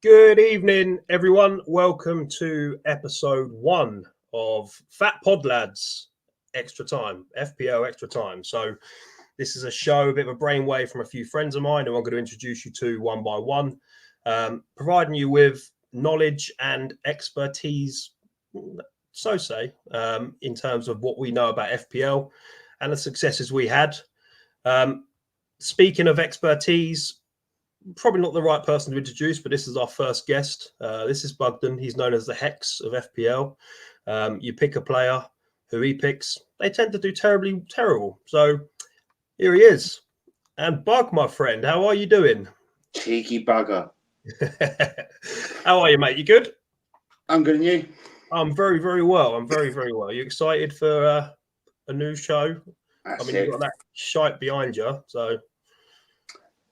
Good evening, everyone. Welcome to episode 1 of Fat Pod Lads Extra Time, FPL Extra Time. So this is a show, a bit of a brainwave from a few friends of mine who I'm going to introduce you to one by one, providing you with knowledge and expertise, in terms of what we know about FPL and the successes we had. Speaking of expertise, probably not the right person to introduce, but this is our first guest. This is Bugden. He's known as the Hex of FPL. You pick a player who he picks, they tend to do terrible. So here he is. And Bug, my friend, how are you doing? Cheeky bugger. How are you, mate? You good? I'm good, and you? I'm very, very well. I'm very, very well. You excited for a new show? You've got that shite behind you, so...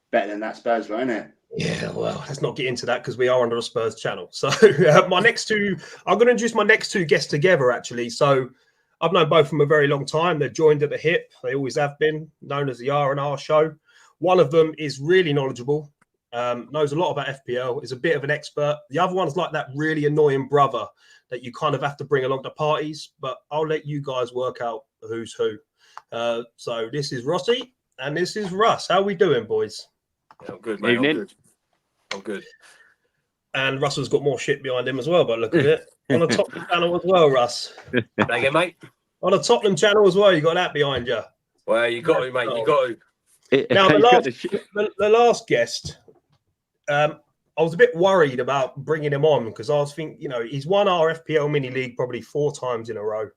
Better than that Spurs one, isn't it? Yeah, well, let's not get into that because we are under a Spurs channel. So I'm going to introduce my next two guests together, actually. So I've known both of them a very long time. They're joined at the hip. They always have been, known as the R&R show. One of them is really knowledgeable, knows a lot about FPL, is a bit of an expert. The other one's like that really annoying brother that you kind of have to bring along to parties, but I'll let you guys work out who's who. So this is Rossi and this is Russ. How are we doing, boys? Yeah, I'm good, mate. I'm good. And Russell's got more shit behind him as well, by the look of it. On the Tottenham channel as well, Russ. Again, mate. On the Tottenham channel as well, you got that behind you. Well, you got to, mate. You got to. Now, the last guest, I was a bit worried about bringing him on because I was thinking, he's won our FPL mini league probably 4 times in a row.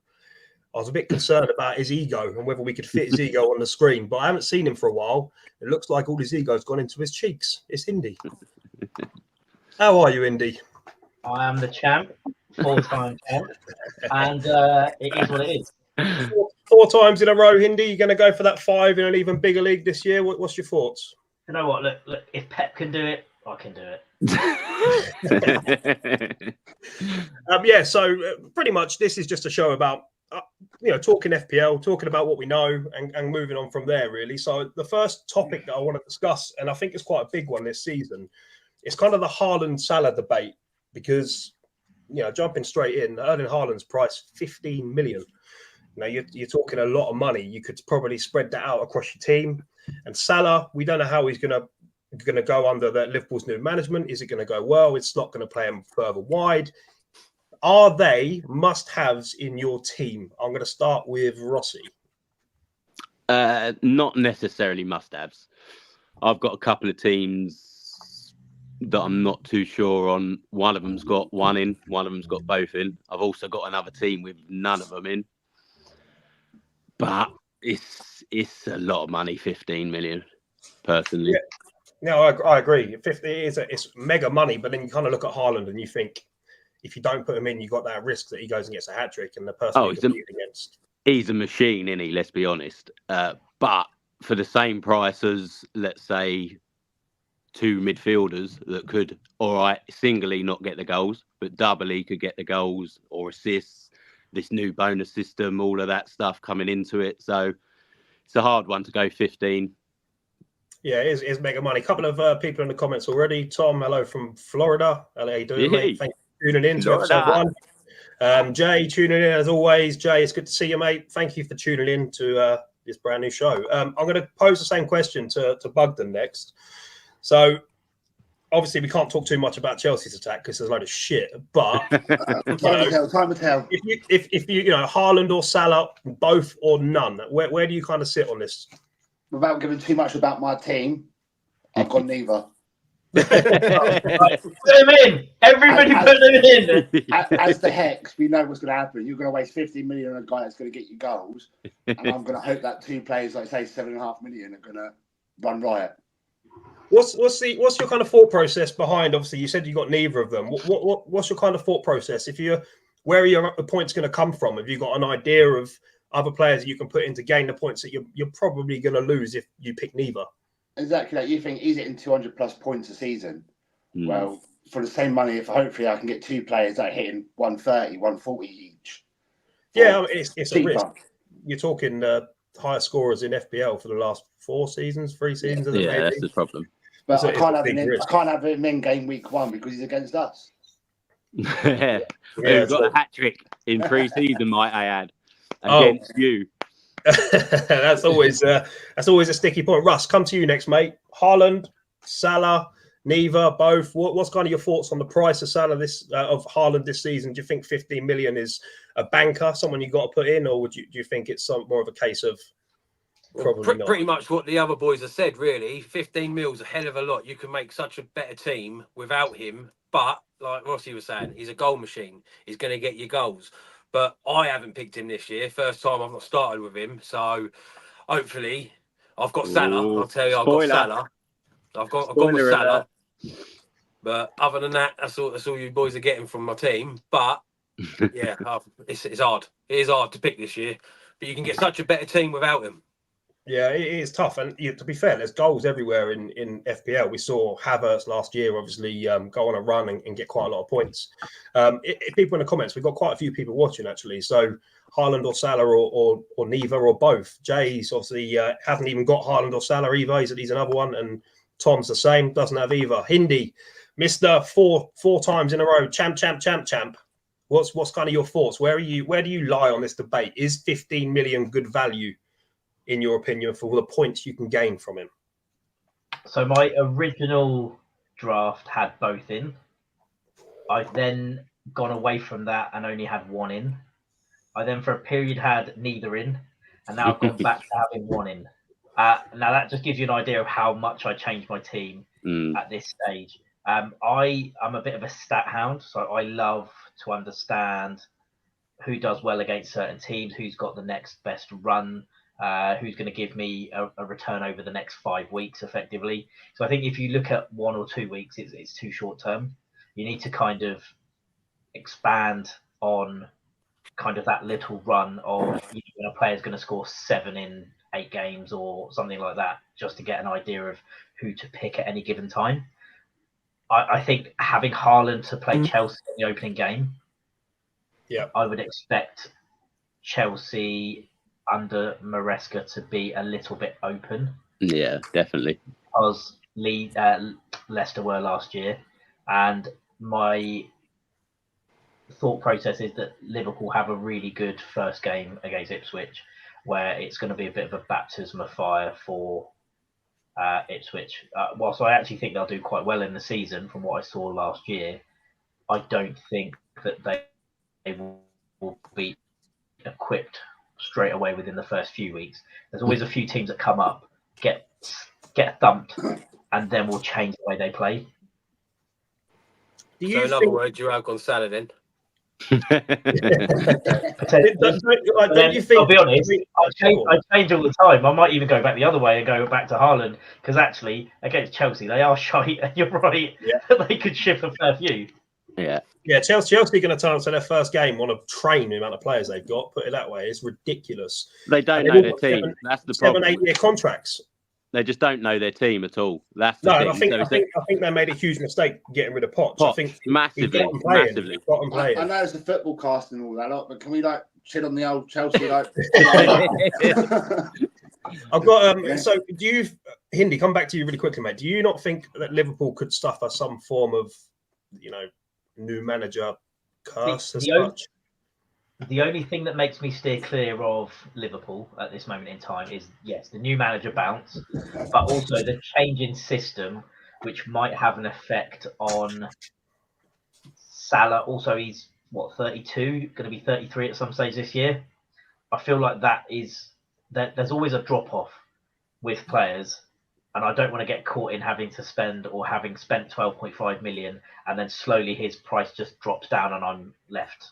I was a bit concerned about his ego and whether we could fit his ego on the screen, but I haven't seen him for a while. It looks like all his ego's gone into his cheeks. It's Indy. How are you, Indy? I am the champ, 4-time champ, and it is what it is. 4 times in a row, Indy. You're going to go for that 5 in an even bigger league this year. What's your thoughts? You know what? Look. If Pep can do it, I can do it. So pretty much this is just a show about talking FPL, talking about what we know and moving on from there, really. So the first topic that I want to discuss, and I think it's quite a big one this season, it's kind of the Haaland-Salah debate because, jumping straight in, Erling Haaland's price 15 million. You're talking a lot of money. You could probably spread that out across your team. And Salah, we don't know how he's going to go under Liverpool's new management. Is it going to go well? It's not going to play him further wide. Are they must-haves in your team? I'm going to start with Rossi. Not necessarily must-haves. I've got a couple of teams that I'm not too sure on. One of them's got one in, one of them's got both in. I've also got another team with none of them in. But it's a lot of money, 15 million, personally. Yeah. No, I agree. 50 it's mega money, but then you kind of look at Haaland and you think, if you don't put him in, you've got that risk that he goes and gets a hat-trick and the person you're competing against. He's a machine, isn't he? Let's be honest. But for the same price as, let's say, 2 midfielders that could, all right, singly not get the goals, but doubly could get the goals or assists, this new bonus system, all of that stuff coming into it. So it's a hard one to go 15. Yeah, it is mega money. A couple of people in the comments already. Tom, hello from Florida. How are you doing, mate? Thank you. Tuning in to episode 1. Jay, tuning in as always. Jay, it's good to see you, mate. Thank you for tuning in to this brand new show. I'm going to pose the same question to Bugden next. So, obviously, we can't talk too much about Chelsea's attack because there's a load of shit. But time will tell. If you Haaland or Salah, both or none, where do you kind of sit on this? Without giving too much about my team, I've got neither. Put him in. Everybody put him in. As the Hex, we know what's going to happen. You're going to waste 15 million on a guy that's going to get you goals, and I'm going to hope that 2 players, like say 7.5 million, are going to run riot. What's your kind of thought process behind? Obviously, you said you got neither of them. What's your kind of thought process? Where are your points going to come from? Have you got an idea of other players that you can put in to gain the points that you're probably going to lose if you pick neither? Exactly. Like you think he's hitting 200 plus points a season. Well, for the same money, if hopefully I can get 2 players that are hitting 130, 140 each. Yeah, it's a risk. You're talking highest scorers in FPL for the last 3 seasons. Yeah, that's the problem. But I It's can't a have big him. I risk. can't have him in game week 1 because he's against us. Yeah. Yeah, We've got a hat trick in pre-season, might I add, Oh. against you. That's always a sticky point. Russ, come to you next, mate. Haaland, Salah, neither, both. What's kind of your thoughts on the price of Salah of Haaland this season? Do you think 15 million is a banker, someone you've got to put in, or do you think it's more of a case of probably not? Pretty much what the other boys have said, really. 15 mils a hell of a lot. You can make such a better team without him. But like Rossi was saying, he's a goal machine. He's going to get you goals. But I haven't picked him this year. First time I've not started with him. So hopefully I've got Salah. Ooh, I'll tell you, I've spoiler. got Salah. I've gone Spoiler with Salah. alert. But other than that, that's all you boys are getting from my team. But yeah, it's hard. It is hard to pick this year. But you can get such a better team without him. Yeah, it is tough. And to be fair, there's goals everywhere in FPL. We saw Havertz last year, obviously, go on a run and get quite a lot of points. People in the comments, we've got quite a few people watching, actually. So Haaland or Salah or neither or both. Jay's obviously hasn't even got Haaland or Salah either. He's another one. And Tom's the same, doesn't have either. Hindi, Mr. Four times in a row, champ. What's kind of your thoughts? Where do you lie on this debate? Is 15 million good value, in your opinion, for all the points you can gain from him? So my original draft had both in. I've then gone away from that and only had one in. I then for a period had neither in, and now I've gone back to having one in. Now that just gives you an idea of how much I changed my team at this stage. I'm a bit of a stat hound, so I love to understand who does well against certain teams, who's got the next best run, who's going to give me a return over the next 5 weeks effectively. So I think if you look at 1 or 2 weeks, it's too short term. You need to kind of expand on kind of that little run of when a player's going to score 7 in 8 games or something like that, just to get an idea of who to pick at any given time. I think having Haaland to play Chelsea in the opening game, I would expect Chelsea under Maresca to be a little bit open. Yeah, definitely. Because Leicester were last year. And my thought process is that Liverpool have a really good first game against Ipswich, where it's going to be a bit of a baptism of fire for Ipswich. Whilst I actually think they'll do quite well in the season from what I saw last year, I don't think that they will be equipped straight away within the first few weeks. There's always a few teams that come up, get thumped, and then will change the way they play. So in other words, you have gone Salah then? Don't you think? I'll be honest, I change all the time. I might even go back the other way and go back to Haaland, because actually against Chelsea they are shite, and you're right. Yeah. They could ship a fair few. Yeah, Chelsea are going to turn to their first game on a train. The amount of players they've got, put it that way, it's ridiculous. They don't know their team. That's the problem. 7-8 year contracts. They just don't know their team at all. That's the thing. I think they made a huge mistake getting rid of Poch. I think massively. I know it's the football cast and all that, but can we chill on the old Chelsea? I've got So do you, Hindi? Come back to you really quickly, mate. Do you not think that Liverpool could suffer some form of, new manager curse as such? The only thing that makes me steer clear of Liverpool at this moment in time is, yes, the new manager bounce, but also the change in system, which might have an effect on Salah. Also, he's, 32, going to be 33 at some stage this year. I feel like there's always a drop-off with players, and I don't want to get caught in having to spend or having spent 12.5 million, and then slowly his price just drops down and I'm left.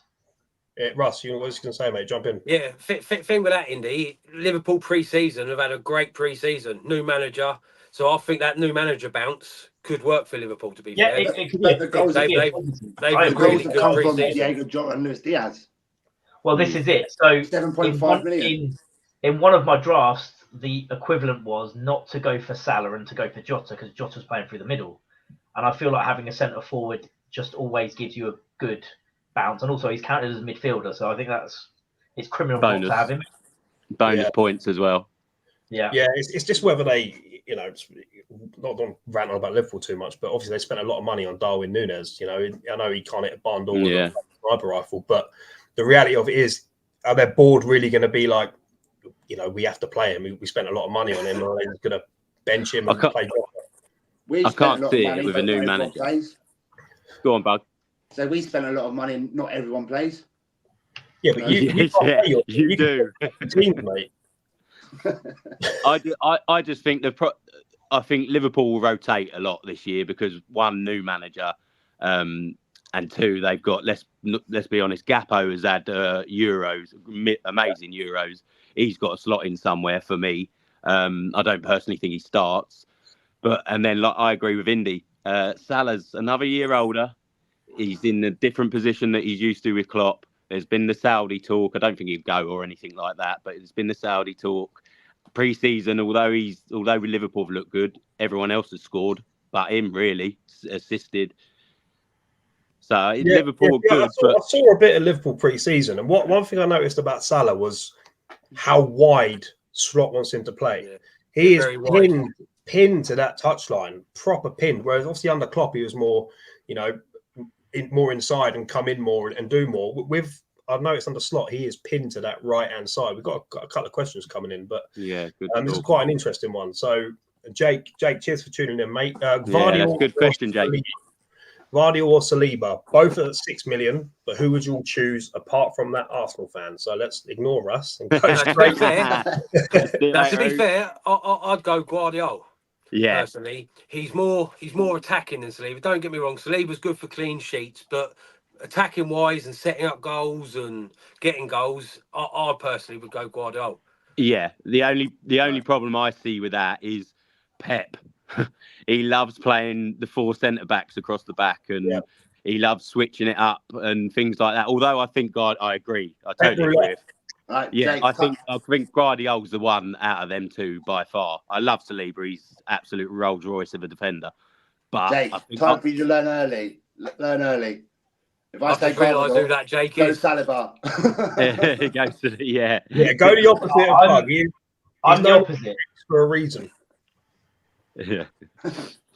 Russ, what was you going to say, mate? Jump in. Yeah, thing with that, Indy, Liverpool pre-season have had a great pre-season. New manager. So I think that new manager bounce could work for Liverpool, to be fair. The goals they've been really good come from pre-season. Diego Jota and Luis Diaz. Well, this is it. So 7.5 million. In one of my drafts, the equivalent was not to go for Salah and to go for Jota, because Jota's playing through the middle. And I feel like having a centre forward just always gives you a good bounce, and also he's counted as a midfielder, so I think it's criminal not to have him. Bonus points as well. Yeah, it's just whether you know, not rant on about Liverpool too much, but obviously they spent a lot of money on Darwin Núñez. You know, I know he can't hit a barn door with a sniper rifle, but the reality of it is, are their board really going to be like, you know, we have to play him? We spent a lot of money on him, and they're going to bench him and play. I can't see it with a new manager. Go on, Bug. So we spent a lot of money, and not everyone plays. Yeah, but you do. Team, mate. I just think I think Liverpool will rotate a lot this year because one, new manager, and two, they've got let's be honest, Gakpo has had Euros, amazing Euros. He's got a slot in somewhere for me. I don't personally think he starts, and then I agree with Indy. Salah's another year older. He's in a different position that he's used to with Klopp. There's been the Saudi talk. I don't think he'd go or anything like that, but there's been the Saudi talk. Pre-season, although Liverpool have looked good, everyone else has scored, but him really assisted. So Liverpool are good. I saw a bit of Liverpool pre-season, and one thing I noticed about Salah was how wide Slot wants him to play. Yeah. He is pinned to that touchline, proper pinned. Whereas obviously under Klopp, he was more, you know, more inside and come in more and do more. I've noticed under Slot, he is pinned to that right-hand side. We've got a couple of questions coming in, but good. This is quite an interesting one. So, Jake, cheers for tuning in, mate. That's a good question, Jake. Vardy or Saliba, both at 6 million, but who would you all choose apart from that Arsenal fan? So let's ignore us and go straight. To be fair, I'd go Guardiola. Yeah, personally, he's more attacking than Saliba. Don't get me wrong, Saliba's good for clean sheets, but attacking wise and setting up goals and getting goals, I personally would go Guardiola. Yeah, the only problem I see with that is Pep. He loves playing the 4 centre backs across the back, and he loves switching it up and things like that. Although I think I agree. I totally agree. Right, yeah, Jake, I think Guardiola's the one out of them two by far. I love Saliba. He's absolute Rolls Royce of a defender. But Jake, time for you to learn early. Learn early. If I say Guardiola, I do that, Jake. Go Saliba. Go the opposite of Bug. I'm the opposite for a reason. Yeah,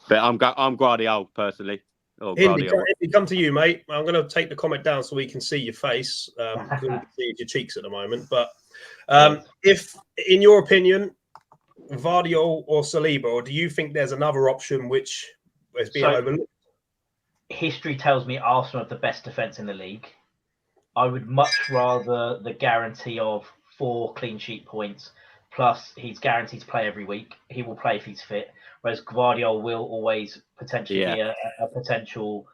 but I'm Guardiola personally. Indy, come to you, mate. I'm going to take the comment down so we can see your face. We can see your cheeks at the moment. But if, in your opinion, Vardy or Saliba, or do you think there's another option which is being overlooked? History tells me Arsenal have the best defence in the league. I would much rather the guarantee of 4 clean sheet points, plus he's guaranteed to play every week. He will play if he's fit. Whereas Guardiola will always potentially be a potential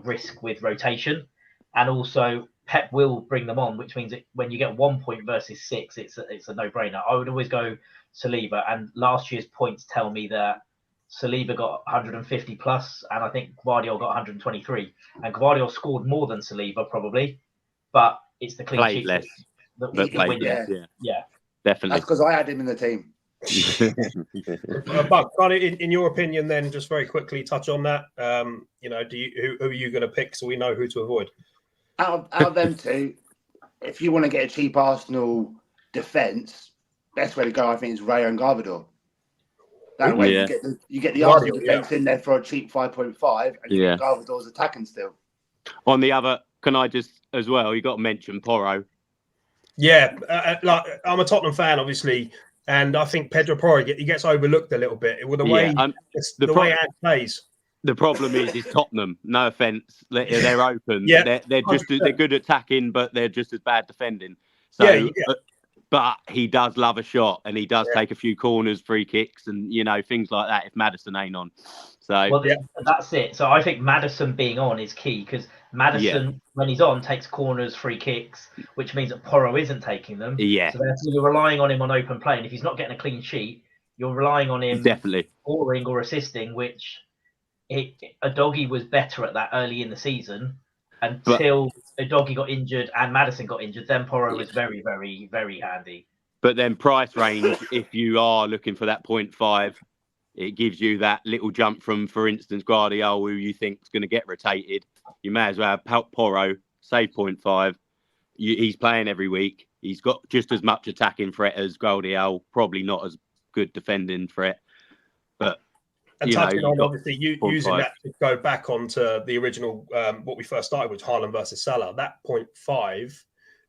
risk with rotation. And also Pep will bring them on, which means when you get 1 point versus 6, it's a no-brainer. I would always go Saliba. And last year's points tell me that Saliba got 150 plus, and I think Guardiola got 123. And Guardiola scored more than Saliba probably, but it's the clean sheet less. That played less. Yeah, definitely. That's because I had him in the team. Buck, in your opinion, then, just very quickly touch on that. You know, who are you going to pick so we know who to avoid? Out of them two, if you want to get a cheap Arsenal defence, best way to go, I think, is Rayo and Gvardiol. That way, you get the Arsenal defence in there for a cheap 5.5, and you get Gvardiol's attacking still. On the other, can I just as well? You got to mention Porro. Yeah, I'm a Tottenham fan, obviously. And I think Pedro Porro, he gets overlooked a little bit with the way way Ant plays. The problem is Tottenham. No offense, they're open. They're good attacking, but they're just as bad defending. So, but he does love a shot, and he does take a few corners, free kicks, and things like that. If Maddison ain't on, so that's it. So I think Maddison being on is key because Maddison, when he's on, takes corners, free kicks, which means that Porro isn't taking them. Yeah. So therefore you're relying on him on open play. And if he's not getting a clean sheet, you're relying on him scoring or assisting, which Udogie was better at that early in the season until Udogie got injured and Maddison got injured. Then Porro was very, very, very handy. But then price range, if you are looking for that 0.5, it gives you that little jump from, for instance, Guardiola, who you think is going to get rotated. You may as well have Porro, save 0.5. He's playing every week. He's got just as much attacking threat as Guardiola, probably not as good defending threat. But And you know, touching you've on got obviously using 0.5. that to go back onto the original what we first started with Haaland versus Salah, that 0.5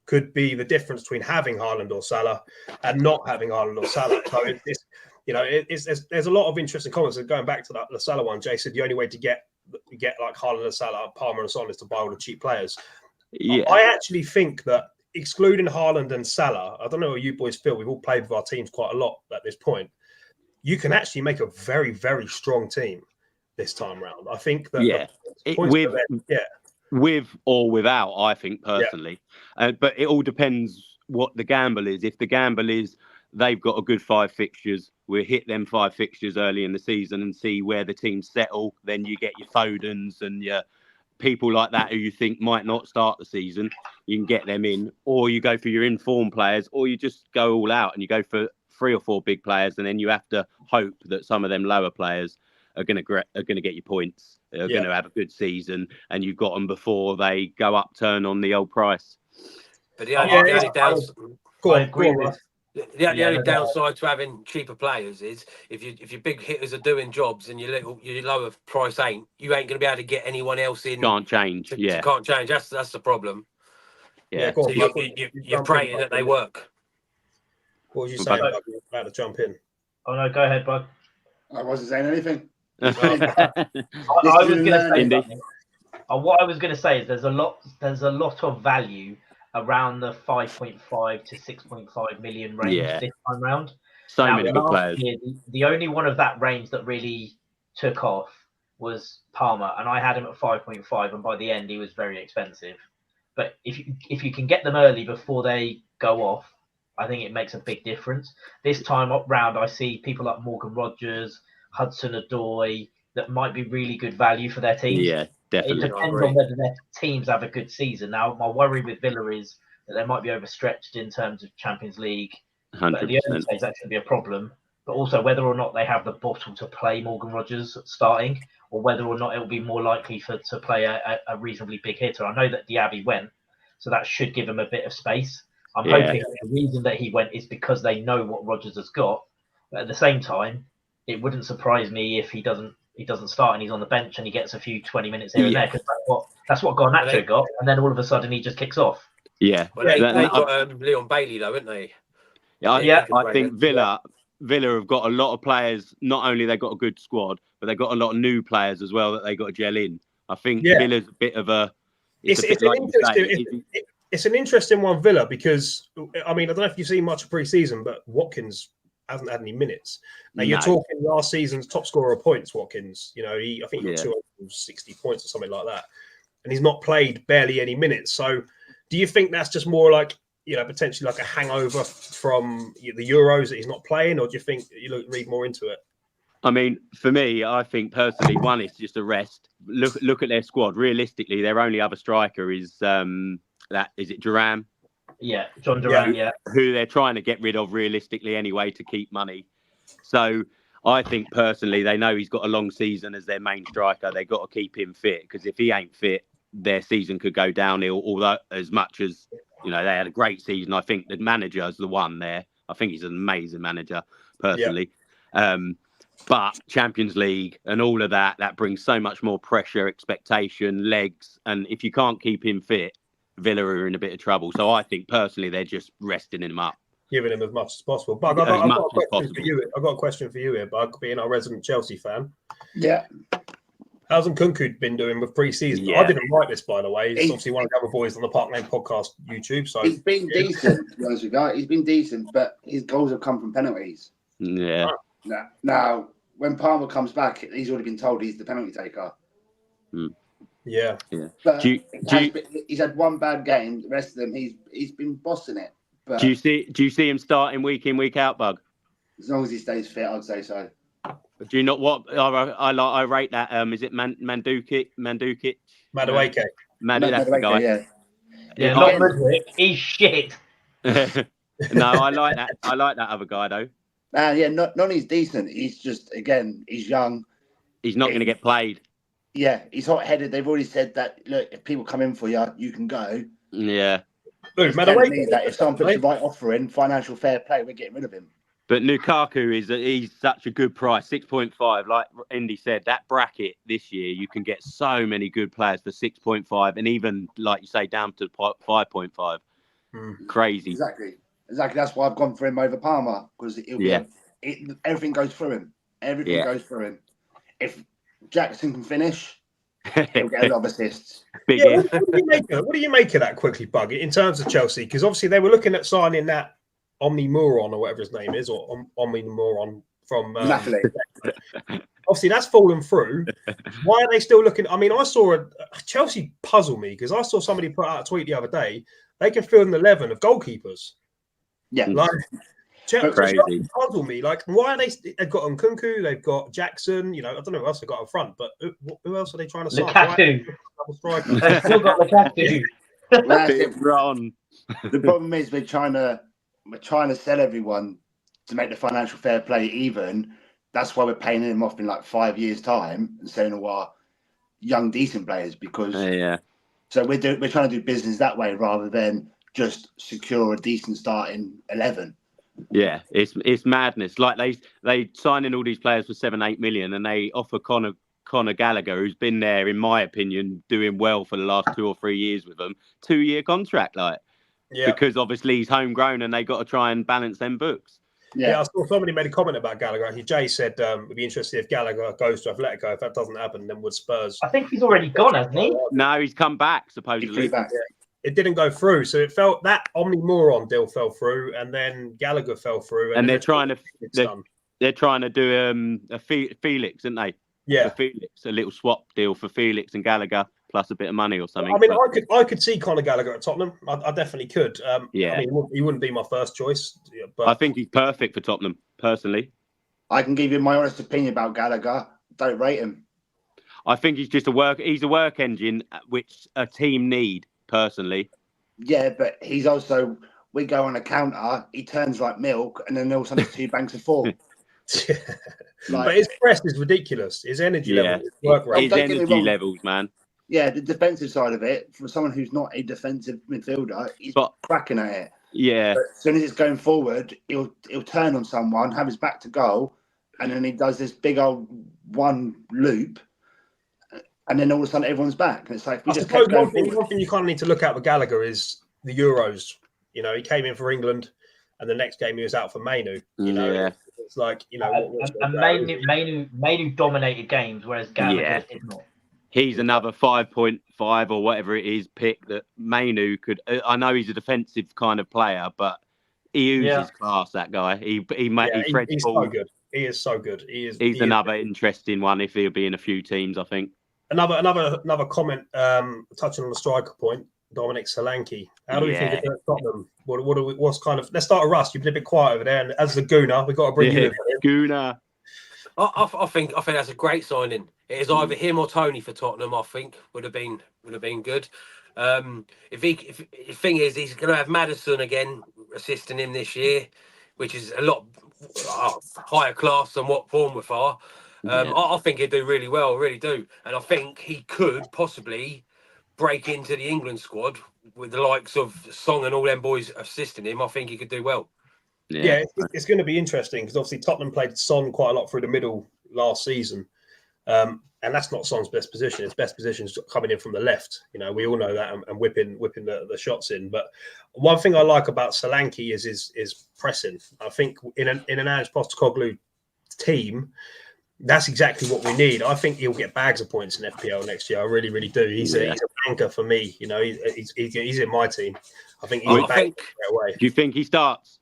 could be the difference between having Haaland or Salah and not having Haaland or Salah. So there's a lot of interesting comments. And going back to that the Salah one, Jay said the only way to get like Haaland and Salah, Palmer and Son is to buy all the cheap players. Yeah. I actually think that excluding Haaland and Salah, I don't know how you boys feel. We've all played with our teams quite a lot at this point. You can actually make a very, very strong team this time round. I think that with or without, I think personally, but it all depends what the gamble is. If the gamble is they've got a good 5 fixtures, we'll hit them 5 fixtures early in the season and see where the teams settle. Then you get your Fodens and your people like that who you think might not start the season. You can get them in, or you go for your informed players, or you just go all out and you go for 3 or 4 big players, and then you have to hope that some of them lower players are going to get you points. They're going to have a good season, and you've got them before they go upturn on the old price. But the only downside to having cheaper players is if your big hitters are doing jobs and your lower price ain't, you ain't going to be able to get anyone else in. Can't change. Can't change. That's the problem. Yeah. So you're praying that they work. What was you saying about to jump in? Oh no, go ahead, bud. I wasn't saying anything. I was going to say something. What I was going to say is there's a lot of value around the 5.5 to 6.5 million range this time round. Many good players. Year, the only one of that range that really took off was Palmer, and I had him at 5.5, and by the end he was very expensive. But if you can get them early before they go off, I think it makes a big difference. This time up round, I see people like Morgan Rogers, Hudson-Odoi that might be really good value for their teams. Yeah, definitely. It depends on whether their teams have a good season. Now, my worry with Villa is that they might be overstretched in terms of Champions League. 100%. But at the early stage, that should be a problem. But also whether or not they have the bottle to play Morgan Rogers starting, or whether or not it will be more likely to play a reasonably big hitter. I know that Diaby went, so that should give him a bit of space. I'm hoping the reason that he went is because they know what Rogers has got. But at the same time, it wouldn't surprise me if he doesn't start and he's on the bench and he gets a few 20 minutes here and there, because that's what Garnacho got, and then all of a sudden he just kicks off. Yeah, well, they got Leon Bailey though, haven't they? I think Villa have got a lot of players. Not only they got a good squad, but they got a lot of new players as well that they got to gel in. I think Villa's a bit of a. It's an interesting one, Villa, because I mean I don't know if you've seen much of pre-season, but Watkins hasn't had any minutes. Now you're talking last season's top scorer of points, Watkins. You know, I think he got 260 points or something like that, and he's not played barely any minutes. So, do you think that's just more like potentially like a hangover from the Euros that he's not playing, or do you think you read more into it? I mean, for me, I think personally, one is just a rest. Look at their squad. Realistically, their only other striker is is it Duran? Yeah, John Duran, who they're trying to get rid of realistically anyway to keep money. So I think personally they know he's got a long season as their main striker. They got to keep him fit, because if he ain't fit, their season could go downhill. Although as much as they had a great season, I think the manager is the one there. I think he's an amazing manager personally. But Champions League and all of that brings so much more pressure, expectation, legs, and if you can't keep him fit, Villa are in a bit of trouble. So I think personally they're just resting him up, giving him as much as possible. But I've got a question for you here, Bug, being our resident Chelsea fan. Yeah. How's Nkunku been doing with pre-season? Yeah. I didn't write this, by the way. He's obviously one of the other boys on the Park Lane podcast YouTube. So he's been decent, to be honest with you. He's been decent, but his goals have come from penalties. Yeah. Now, when Palmer comes back, he's already been told he's the penalty taker. Yeah. But he's had one bad game. The rest of them, he's been bossing it. But do you see him starting week in, week out, Bug? As long as he stays fit, I'd say so. But do you not what I rate that? Is it Madueke? Madueke, that's the guy. Yeah, not Madueke. He's shit. No, I like that. I like that other guy though. Noni's decent. He's just he's young. He's not going to get played. Yeah, he's hot-headed. They've already said that. Look, if people come in for you, you can go. Yeah. Madueke, that if someone puts the right offer in, financial fair play, we're getting rid of him. But Lukaku he's such a good price, 6.5. Like Indy said, that bracket this year, you can get so many good players for 6.5, and even like you say, down to 5.5. Crazy. Exactly. That's why I've gone for him over Palmer, because everything goes through him. Everything goes through him. If Jackson can finish, he'll get a lot of assists. What do you make of that quickly, Bug, in terms of Chelsea? Because obviously they were looking at signing that Omni Moron or whatever his name is, or Omni Moron from obviously that's fallen through. Why are they still looking? I mean, I saw Chelsea puzzle me because I saw somebody put out a tweet the other day. They can fill an 11 of goalkeepers. Yeah, like crazy. Puzzle me. Like, why are they've got Nkunku, they've got Jackson. You know, I don't know who else they got up front, but who else are they trying to sign? Lukaku. They've still got Lukaku. The problem is we're trying to sell everyone to make the financial fair play even. That's why we're paying them off in like 5 years' time and selling all our young, decent players because. So we're trying to do business that way rather than just secure a decent starting 11. Yeah, it's madness. Like they sign in all these players for 7-8 million, and they offer Conor Gallagher, who's been there, in my opinion, doing well for the last 2 or 3 years with them, 2-year contract. Because obviously he's homegrown, and they got to try and balance them books. Yeah, I saw somebody made a comment about Gallagher. Actually, Jay said it'd be interesting if Gallagher goes to Atletico. If that doesn't happen, then would Spurs? I think he's already gone, hasn't he? No, he's come back supposedly. It didn't go through, so it felt that Omni Moron deal fell through, and then Gallagher fell through. And they're trying to do a Felix, aren't they? Yeah, Felix, a little swap deal for Felix and Gallagher plus a bit of money or something. I mean, I could see Conor Gallagher at Tottenham. I definitely could. I mean, he wouldn't be my first choice, but I think he's perfect for Tottenham personally. I can give you my honest opinion about Gallagher. Don't rate him. I think he's just he's a work engine which a team need personally. Yeah, but he's also, we go on a counter, he turns like milk, and then all of a sudden 2 banks of 4. But his press is ridiculous. His energy level, his work rate, his energy levels, man. Yeah, the defensive side of it, for someone who's not a defensive midfielder, he's cracking at it. Yeah. But as soon as it's going forward, he'll turn on someone, have his back to goal, and then he does this big old one loop, and then all of a sudden everyone's back. And it's like, one thing you kind of need to look at with Gallagher is the Euros. You know, he came in for England, and the next game he was out for Manu. You know, it's like, you know, Manu dominated games, whereas Gallagher did not. He's another 5.5 or whatever it is pick that Manu could. I know he's a defensive kind of player, but he uses class. That guy, he's so good. He is so good. He's another interesting one if he'll be in a few teams. I think. Another comment touching on the striker point. Dominic Solanke. How do we think of Tottenham? What's kind of? Let's start with Russ. You've been a bit quiet over there, and as the Gooner, we've got to bring you in. Gooner. I think that's a great signing. It is either him or Tony for Tottenham. I think would have been good. The thing is, he's going to have Maddison again assisting him this year, which is a lot higher class than what Bournemouth are. I think he'd do really well, I really do, and I think he could possibly break into the England squad with the likes of Song and all them boys assisting him. I think he could do well. Yeah, it's going to be interesting because obviously Tottenham played Son quite a lot through the middle last season, and that's not Son's best position. His best position is coming in from the left. You know, we all know that, and whipping the shots in. But one thing I like about Solanke is his pressing. I think in an Ange Postecoglou team, that's exactly what we need. I think he'll get bags of points in FPL next year. I really, really do. He's a banker for me. You know, he's in my team. I think he's a banker straight away. Do you think he starts?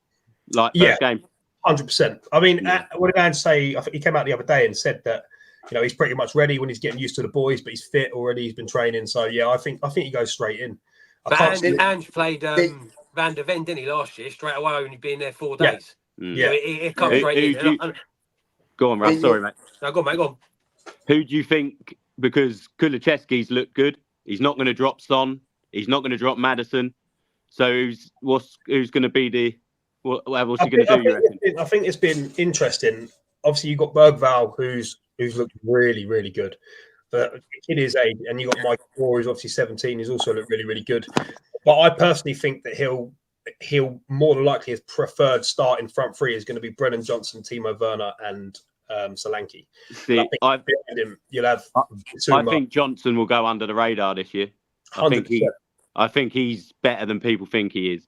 First game, 100%. I mean, what did Ange say? I think he came out the other day and said that he's pretty much ready when he's getting used to the boys, but he's fit already. He's been training, so I think he goes straight in. Ange played Van der Ven, didn't he, last year? Straight away, only being there 4 days. Yeah, it comes straight in. Go on, Russ. Sorry, mate. No, go on, mate. Go on. Who do you think? Because Kulusevski's looked good. He's not going to drop Son. He's not going to drop Maddison. So who's going to be the? What's he going to do? You reckon? I think it's been interesting. Obviously, you've got Bergval, who's looked really, really good. But in his age, and you got Michael Moore, who's obviously 17. He's also looked really, really good. But I personally think that he'll he'll more than likely his preferred start in front three is going to be Brennan Johnson, Timo Werner, and Solanke. See, I you'll have. I think Johnson will go under the radar this year. 100%. I think he's better than people think he is.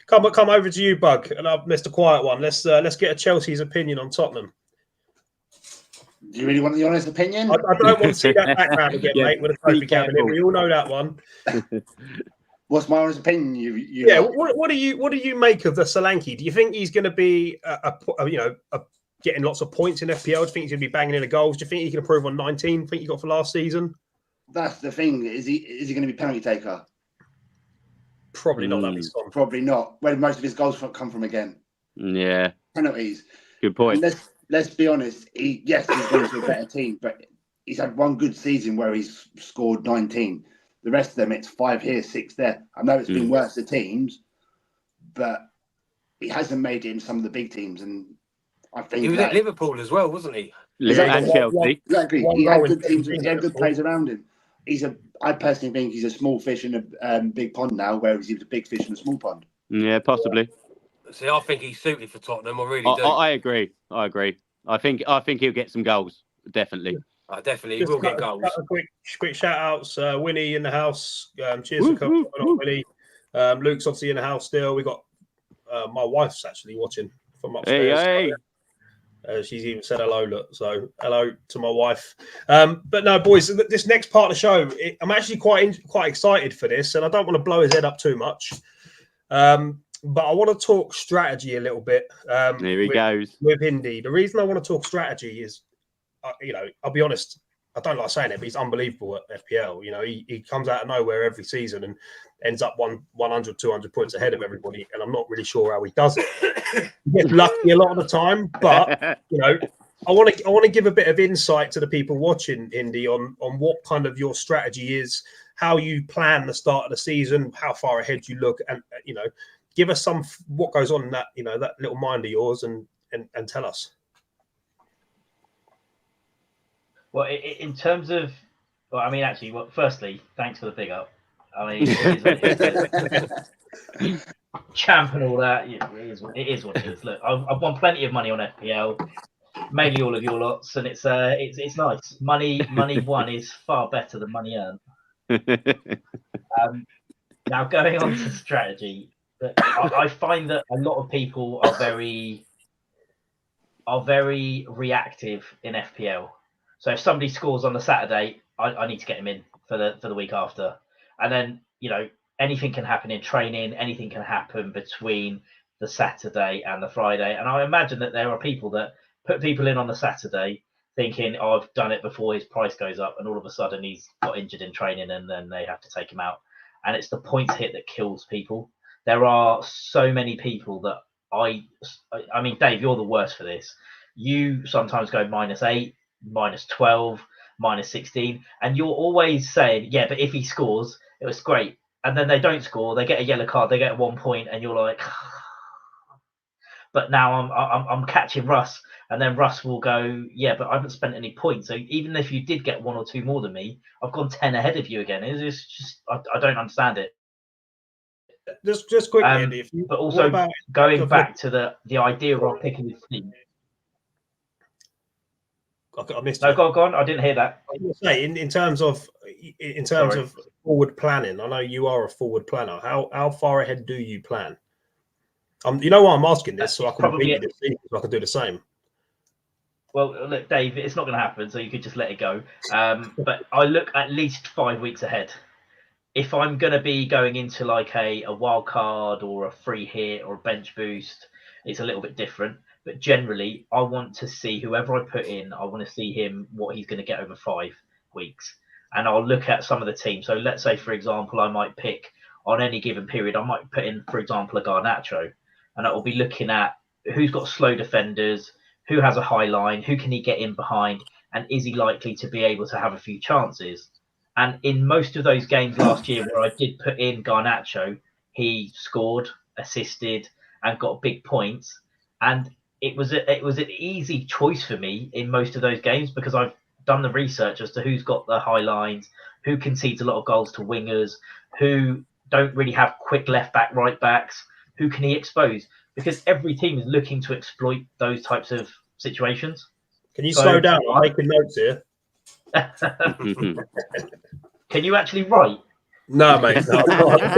Come over to you, Bug, and I've missed a quiet one. Let's get a Chelsea's opinion on Tottenham. Do you really want the honest opinion? I don't want to see that background again, mate, with a trophy cabinet. We all know that one. What's my honest opinion? What do you make of the Solanke? Do you think he's going to be getting lots of points in FPL? Do you think he's going to be banging in the goals? Do you think he can improve on 19? Think he got for last season? That's the thing. Is he going to be penalty taker? Probably not. Probably not. Where most of his goals come from again. Yeah. Penalties. Good point. And let's be honest. He's going to a better team, but he's had one good season where he's scored 19. The rest of them, it's 5 here, 6 there. I know it's been worse for teams, but he hasn't made it in some of the big teams. And I think he was at Liverpool as well, wasn't he? And Chelsea. Exactly. He had good teams. He had good players around him. I personally think he's a small fish in a big pond now, whereas he was a big fish in a small pond. Yeah, possibly. See, I think he's suited for Tottenham. I really do. I agree. I think he'll get some goals. Definitely. Definitely, he will get goals. Quick shout outs. Winnie in the house. Cheers for coming on, Winnie. Luke's obviously in the house still. We got my wife's actually watching from upstairs. Hey. She's even said hello. Look, so hello to my wife. But no, boys, this next part of the show, I'm actually quite excited for this, and I don't want to blow his head up too much. But I want to talk strategy a little bit. Here he goes with Indy. The reason I want to talk strategy is, I'll be honest. I don't like saying it, but he's unbelievable at FPL. He comes out of nowhere every season and ends up 100, 200 points ahead of everybody. And I'm not really sure how he does it. He gets lucky a lot of the time, but I want to give a bit of insight to the people watching, Indy, on what kind of your strategy is, how you plan the start of the season, how far ahead you look, and give us some what goes on in that that little mind of yours, and tell us. Well, in terms of, firstly, thanks for the big up. I mean, it is champ and all that. It is what it is. Look, I've won plenty of money on FPL, mainly all of your lots, and it's nice. Money won is far better than money earned. Now going on to strategy, I find that a lot of people are very reactive in FPL. So if somebody scores on the Saturday, I need to get him in for the week after. And then, anything can happen in training, anything can happen between the Saturday and the Friday. And I imagine that there are people that put people in on the Saturday thinking, I've done it before his price goes up, and all of a sudden he's got injured in training and then they have to take him out. And it's the points hit that kills people. There are so many people that I mean, Dave, you're the worst for this. You sometimes go -8, -12, -16, and you're always saying, yeah, but if he scores, it was great. And then they don't score, they get a yellow card, they get 1 point, and you're like, but now I'm catching Russ, and then Russ will go, yeah, but I haven't spent any points. So even if you did get 1 or 2 more than me, I've gone 10 ahead of you again. It's just I don't understand it. Just quickly, Andy, but also going back to the idea of picking the team. I missed it. Go on. I didn't hear that. I was going to say, in terms of forward planning, I know you are a forward planner. How far ahead do you plan? You know why I'm asking this, so I can repeat it, so I can do the same. Well, look, Dave, it's not going to happen, so you could just let it go. But I look at least 5 weeks ahead. If I'm going to be going into like a wild card or a free hit or a bench boost, it's a little bit different. But generally, I want to see whoever I put in, I want to see him, what he's going to get over 5 weeks. And I'll look at some of the teams. So let's say, for example, I might pick on any given period, I might put in, for example, a Garnacho. And I will be looking at who's got slow defenders, who has a high line, who can he get in behind, and is he likely to be able to have a few chances? And in most of those games last year where I did put in Garnacho, he scored, assisted, and got big points. And it was an easy choice for me in most of those games because I've done the research as to who's got the high lines, who concedes a lot of goals to wingers, who don't really have quick left back, right backs. Who can he expose? Because every team is looking to exploit those types of situations. Can you slow down? I'm making notes here. Can you actually write? No, mate. No, I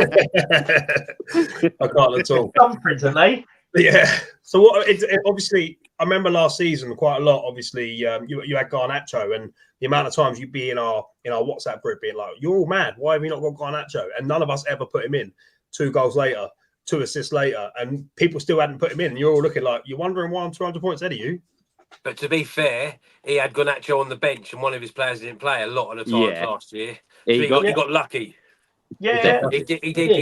can't at all. Thumbprints, aren't they? Yeah. So what? Obviously, I remember last season quite a lot. Obviously, you had Garnacho, and the amount of times you'd be in our WhatsApp group being like, "You're all mad. Why have you not got Garnacho?" And none of us ever put him in. 2 goals later, 2 assists later, and people still hadn't put him in. And you're all looking like you're wondering why I'm 200 points ahead of you. But to be fair, he had Garnacho on the bench, and one of his players didn't play a lot of the times last year. So he got lucky. Yeah, he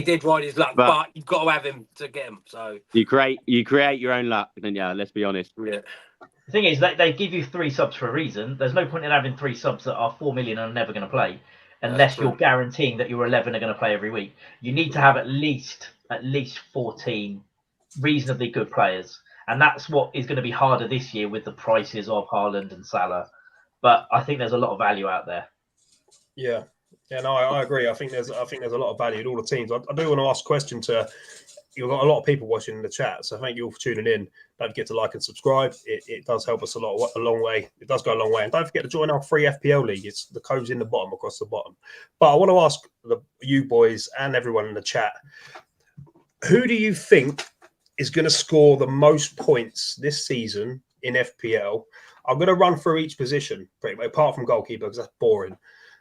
did ride his luck, but you've got to have him to get him. So you create your own luck, then let's be honest. Yeah. The thing is, they give you 3 subs for a reason. There's no point in having 3 subs that are 4 million and are never going to play, unless you're guaranteeing that your 11 are going to play every week. You need to have at least 14 reasonably good players, and that's what is going to be harder this year with the prices of Haaland and Salah. But I think there's a lot of value out there. Yeah. Yeah, no, I agree. I think there's a lot of value in all the teams. I do want to ask a question to you've got a lot of people watching in the chat, so thank you all for tuning in. Don't forget to like and subscribe. It does help us a long way. It does go a long way. And don't forget to join our free FPL league. It's the code's in the bottom, across the bottom. But I want to ask you boys and everyone in the chat, who do you think is going to score the most points this season in FPL? I'm going to run through each position, pretty much, apart from goalkeeper, because that's boring.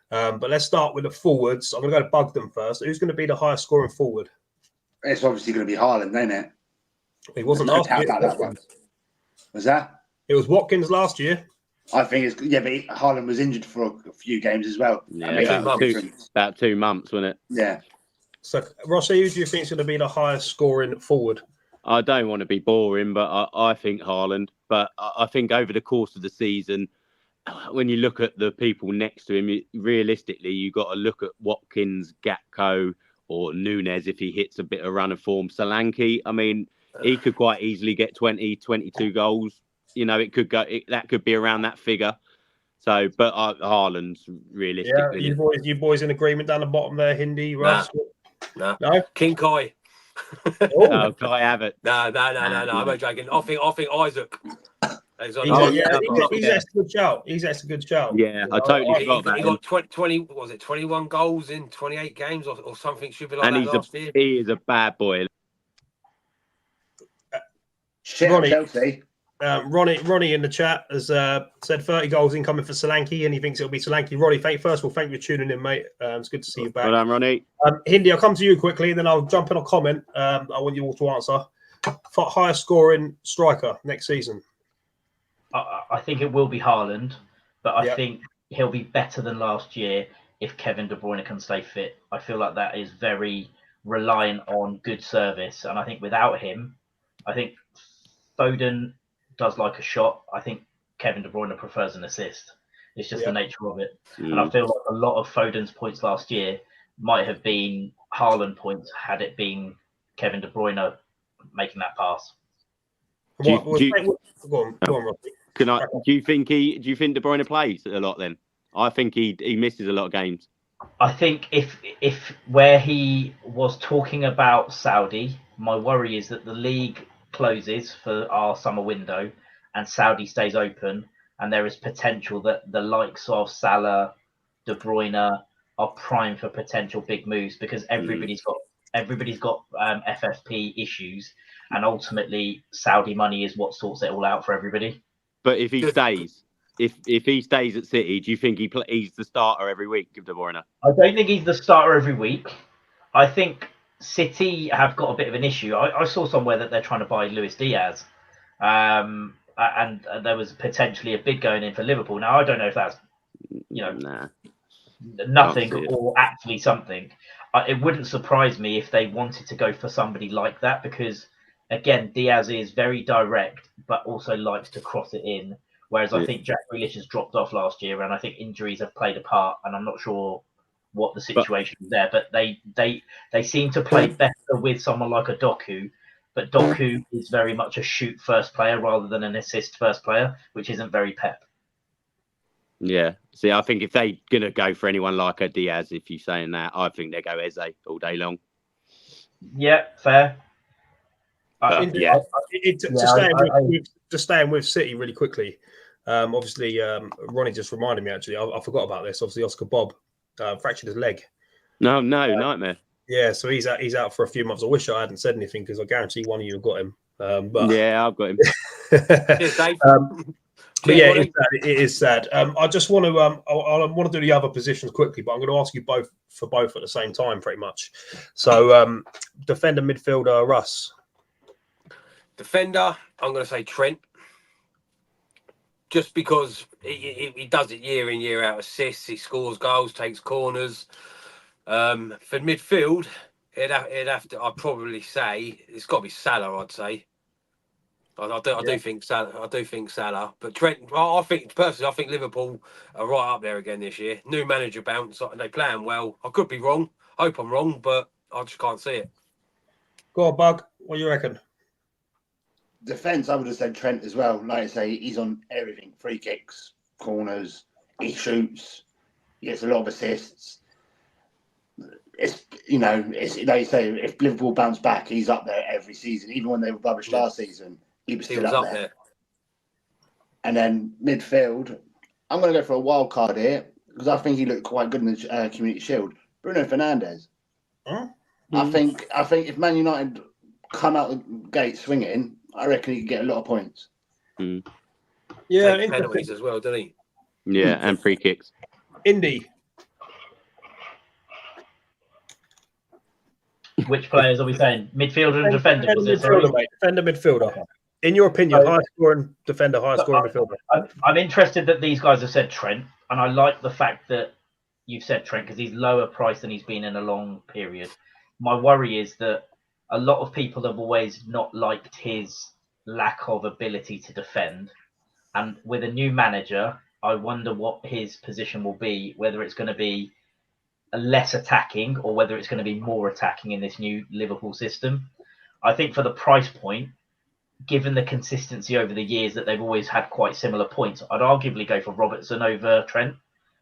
But let's start with the forwards. I'm going to go to bug them first. Who's going to be the highest scoring forward? It's obviously going to be Haaland, ain't it? He wasn't no last year. About that one. Was that? It was Watkins last year. I think it's but Haaland was injured for a few games as well. Yeah, about 2 months, wasn't it? Yeah. So, Rossi, who do you think is going to be the highest scoring forward? I don't want to be boring, but I think Haaland. But I think over the course of the season, when you look at the people next to him, realistically, you've got to look at Watkins, Gakpo, or Nunes if he hits a bit of run of form. Solanke, I mean, he could quite easily get 20, 22 goals. It could go. That could be around that figure. So, but Haaland's realistically. Yeah, you boys in agreement down the bottom there, Hindi, Russ? No. King Kai. No, Kai Havertz. No. I'm not joking. I think Isaac. He's a good shout. He's a good shout. Yeah, I totally forgot about him. He got 21 goals in 28 games or something stupid like that last year. He is a bad boy. Ronnie in the chat has said 30 goals incoming for Solanke, and he thinks it'll be Solanke. Ronnie, thank you for tuning in, mate. It's good to see you back. Well done, Ronnie. Hindi, I'll come to you quickly, then I'll jump in a comment. I want you all to answer. For highest scoring striker next season. I think it will be Haaland, but I think he'll be better than last year if Kevin De Bruyne can stay fit. I feel like that is very reliant on good service, and I think without him, I think Foden does like a shot. I think Kevin De Bruyne prefers an assist. It's just the nature of it. And I feel like a lot of Foden's points last year might have been Haaland points had it been Kevin De Bruyne making that pass. Go on, Robbie. Do you think De Bruyne plays a lot then? I think he misses a lot of games. I think if where he was talking about Saudi, my worry is that the league closes for our summer window and Saudi stays open, and there is potential that the likes of Salah, De Bruyne are prime for potential big moves because everybody's got FFP issues, and ultimately Saudi money is what sorts it all out for everybody. But if he stays, if he stays at City, do you think he's the starter every week, De Bruyne? I don't think he's the starter every week. I think City have got a bit of an issue. I saw somewhere that they're trying to buy Luis Diaz, and there was potentially a bid going in for Liverpool. Now I don't know if that's nothing or actually something. It wouldn't surprise me if they wanted to go for somebody like that because, again, Diaz is very direct but also likes to cross it in. Whereas I think Jack Grealish has dropped off last year, and I think injuries have played a part. And I'm not sure what the situation is there, but they seem to play better with someone like a Doku. But Doku is very much a shoot first player rather than an assist first player, which isn't very Pep. Yeah. See, I think if they're going to go for anyone like a Diaz, if you're saying that, I think they go Eze all day long. Yeah, fair. Yeah. To staying with City really quickly. Obviously, Ronnie just reminded me. Actually, I forgot about this. Obviously, Oscar Bob fractured his leg. No, nightmare. Yeah, so he's out for a few months. I wish I hadn't said anything because I guarantee one of you have got him. But yeah, I've got him. Cheers, Dave. But yeah, it is sad. I just want to I want to do the other positions quickly, but I'm going to ask you both at the same time, pretty much. So, defender, midfielder, Russ. Defender, I'm going to say Trent. Just because he does it year in, year out, assists, he scores goals, takes corners. For midfield, it'd have to. I'd probably say it's got to be Salah. I'd say. I do think Salah. I do think Salah. But Trent, I think Liverpool are right up there again this year. New manager bounce. They playing well. I could be wrong. Hope I'm wrong, but I just can't see it. Go on, Bug. What do you reckon? Defence, I would have said Trent as well. Like I say, he's on everything: free kicks, corners. He shoots. He gets a lot of assists. It's like you say, if Liverpool bounce back, he's up there every season. Even when they were rubbish last season, he was still up there. And then midfield, I'm going to go for a wild card here because I think he looked quite good in the Community Shield. Bruno Fernandes. Huh? I think if Man United come out the gate swinging, I reckon he could get a lot of points. Yeah, takes penalties as well, doesn't he? Yeah, and free kicks. Indy. Which players are we saying? Midfielder and defender? Defender, midfielder. Okay. In your opinion, highest scoring defender, highest scoring midfielder. I'm interested that these guys have said Trent, and I like the fact that you've said Trent because he's lower priced than he's been in a long period. My worry is that a lot of people have always not liked his lack of ability to defend. And with a new manager, I wonder what his position will be, whether it's going to be less attacking or whether it's going to be more attacking in this new Liverpool system. I think for the price point, given the consistency over the years that they've always had quite similar points, I'd arguably go for Robertson over Trent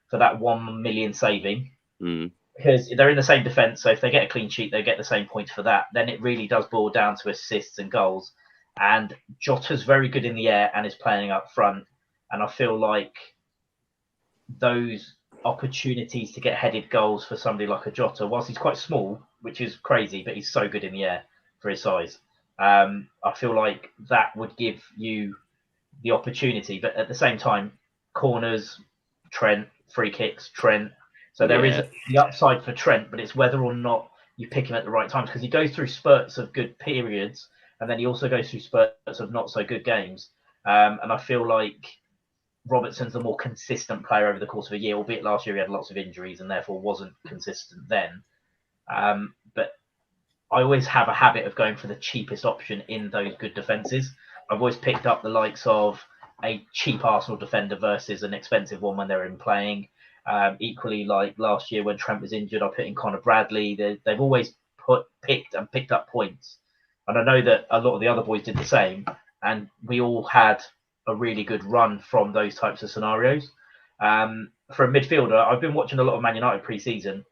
for that 1 million saving. Because they're in the same defence, so if they get a clean sheet, they get the same points for that. Then it really does boil down to assists and goals. And Jota's very good in the air and is playing up front. And I feel like those opportunities to get headed goals for somebody like a Jota, whilst he's quite small, which is crazy, but he's so good in the air for his size. I feel like that would give you the opportunity. But at the same time, corners, Trent, free kicks, Trent. So there is the upside for Trent, but it's whether or not you pick him at the right times because he goes through spurts of good periods and then he also goes through spurts of not so good games. And I feel like Robertson's the more consistent player over the course of a year, albeit last year he had lots of injuries and therefore wasn't consistent then. But I always have a habit of going for the cheapest option in those good defences. I've always picked up the likes of a cheap Arsenal defender versus an expensive one when they're in playing. Equally, like last year when Trent was injured, I put in Conor Bradley. They've always picked up points. And I know that a lot of the other boys did the same. And we all had a really good run from those types of scenarios. For a midfielder, I've been watching a lot of Man United pre-season.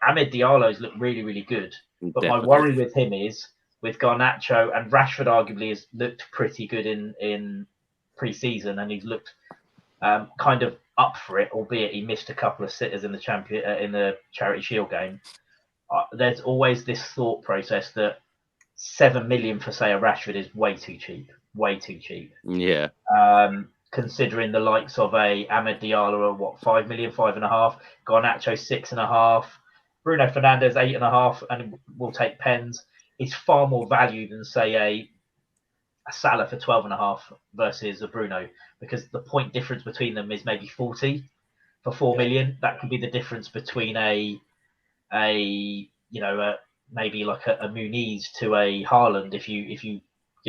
Amad Diallo's looked really, really good. But my worry with him is with Garnacho and Rashford arguably has looked pretty good in pre-season and he's looked kind of up for it, albeit he missed a couple of sitters in the Charity Shield game. There's always this thought process that 7 million for say a Rashford is way too cheap. Yeah. Considering the likes of a Amad Diallo are 5 million, 5.5, Garnacho 6.5, Bruno Fernandes 8.5, and we'll take pens. It's far more value than say a Salah for 12.5 versus a Bruno, because the point difference between them is maybe 40 for 4 million. That could be the difference between maybe like a Muniz to a Haaland if you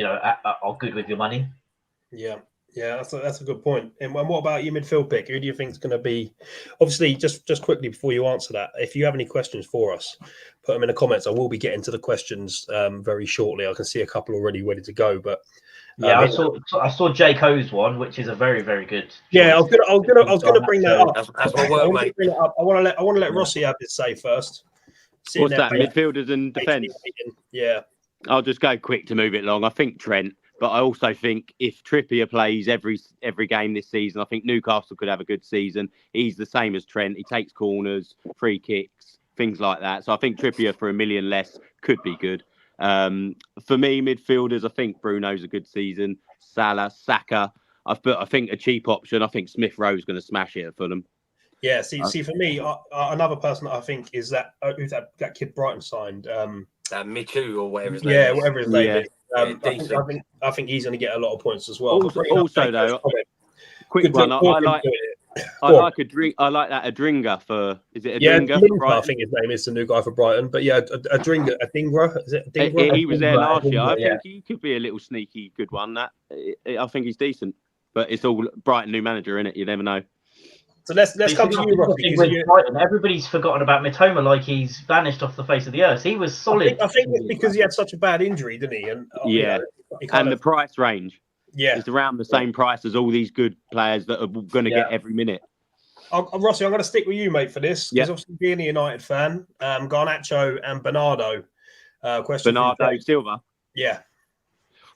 are good with your money. Yeah, that's a good point. And what about your midfield pick? Who do you think is going to be? Obviously, just quickly before you answer that, if you have any questions for us, put them in the comments. I will be getting to the questions very shortly. I can see a couple already ready to go, but I saw Jake O's one, which is a very, very good. Yeah, I was gonna bring that up. That's my work, mate. I want to let Rossi have his say first. sitting What's there that? paying Midfielders and 80 defence. million. Yeah. I'll just go quick to move it along. I think Trent, but I also think if Trippier plays every game this season, I think Newcastle could have a good season. He's the same as Trent. He takes corners, free kicks, things like that. So I think Trippier for $1 million less could be good. For me, midfielders, I think Bruno's a good season. Salah, Saka. I think a cheap option. I think Smith Rowe's going to smash it at Fulham. Yeah. See, for me, another person that I think is who's that kid Brighton signed. Michu or whatever his name is. Whatever his name is. Decent. I think he's going to get a lot of points as well. Also though, quick one. I like that Adringa for. Is it Adringa? Yeah, I think his name is the new guy for Brighton. But yeah, Adingra. Is it Adingra? He was there last year. I think he could be a little sneaky good one. That I think he's decent. But it's all Brighton new manager, innit? You never know. So let's come to you, Rocky. Everybody's forgotten about Mitoma, like he's vanished off the face of the earth. He was solid. I think it's because he had such a bad injury, didn't he? And the price range. Yeah, it's around the same price as all these good players that are going to get every minute. Rossi, I'm going to stick with you, mate, for this because obviously being a United fan, Garnacho and Bernardo. Bernardo Silva. Yeah.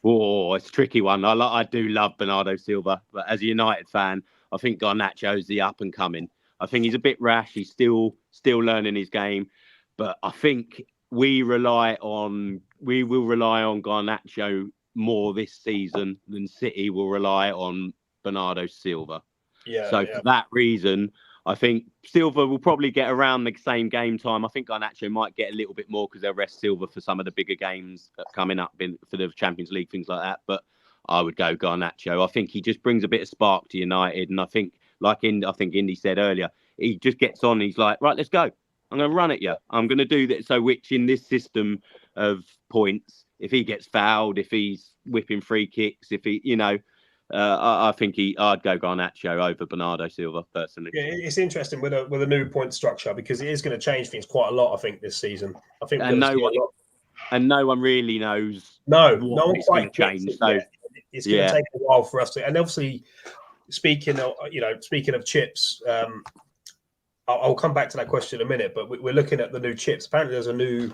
Oh, it's a tricky one. I do love Bernardo Silva, but as a United fan, I think Garnacho's the up and coming. I think he's a bit rash. He's still learning his game, but I think we will rely on Garnacho more this season than City will rely on Bernardo Silva. For that reason, I think Silva will probably get around the same game time. I think Garnacho might get a little bit more because they'll rest Silva for some of the bigger games coming up for the Champions League, things like that. But I would go Garnacho. I think he just brings a bit of spark to United. And I think, I think Indy said earlier, he just gets on. He's like, right, let's go. I'm going to run at you. I'm going to do that. So which in this system of points, if he gets fouled, if he's whipping free kicks, if he, I think I'd go Garnacho over Bernardo Silva personally. Yeah, it's interesting with a new point structure because it is going to change things quite a lot. I think this season. I think no one really knows. No one quite change. It's going to take a while for us to. And obviously, speaking of chips, I'll come back to that question in a minute. But we're looking at the new chips. Apparently, there's a new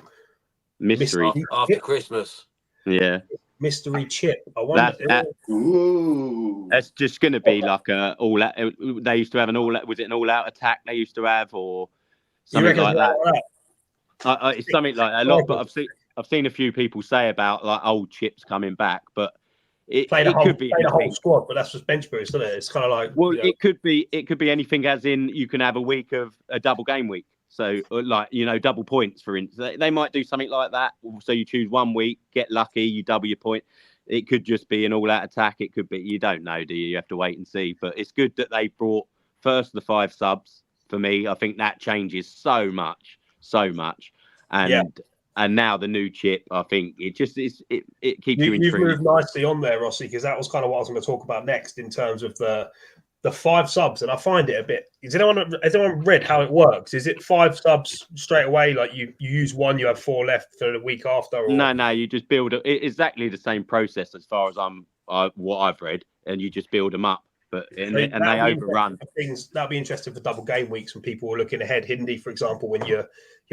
mystery after Christmas. Yeah. Mystery chip. I wonder. That's just going to be like a all out. They used to have an all out. Was it an all out attack they used to have, or something like that? It's something like that. A lot, but I've seen a few people say about like old chips coming back, but it could be the whole squad. But that's just bench boost, isn't it? It's kind of like it could be anything. As in, you can have a week of a double game week. So, double points, for instance. They might do something like that. So you choose 1 week, get lucky, you double your point. It could just be an all-out attack. It could be, you don't know, do you? You have to wait and see. But it's good that they brought first the 5 subs. For me, I think that changes so much. And now the new chip, I think it just is. It keeps you intrigued. You've moved nicely on there, Rossi, because that was kind of what I was going to talk about next in terms of the 5 subs, and I find it a bit. Has anyone read how it works? Is it 5 subs straight away? Like you use 1, you have 4 left for the week after? Or... No, you just build exactly the same process as far as what I've read, and you just build them up. But and they overrun. That'd be interesting for double game weeks when people are looking ahead. Hindi, for example, when you're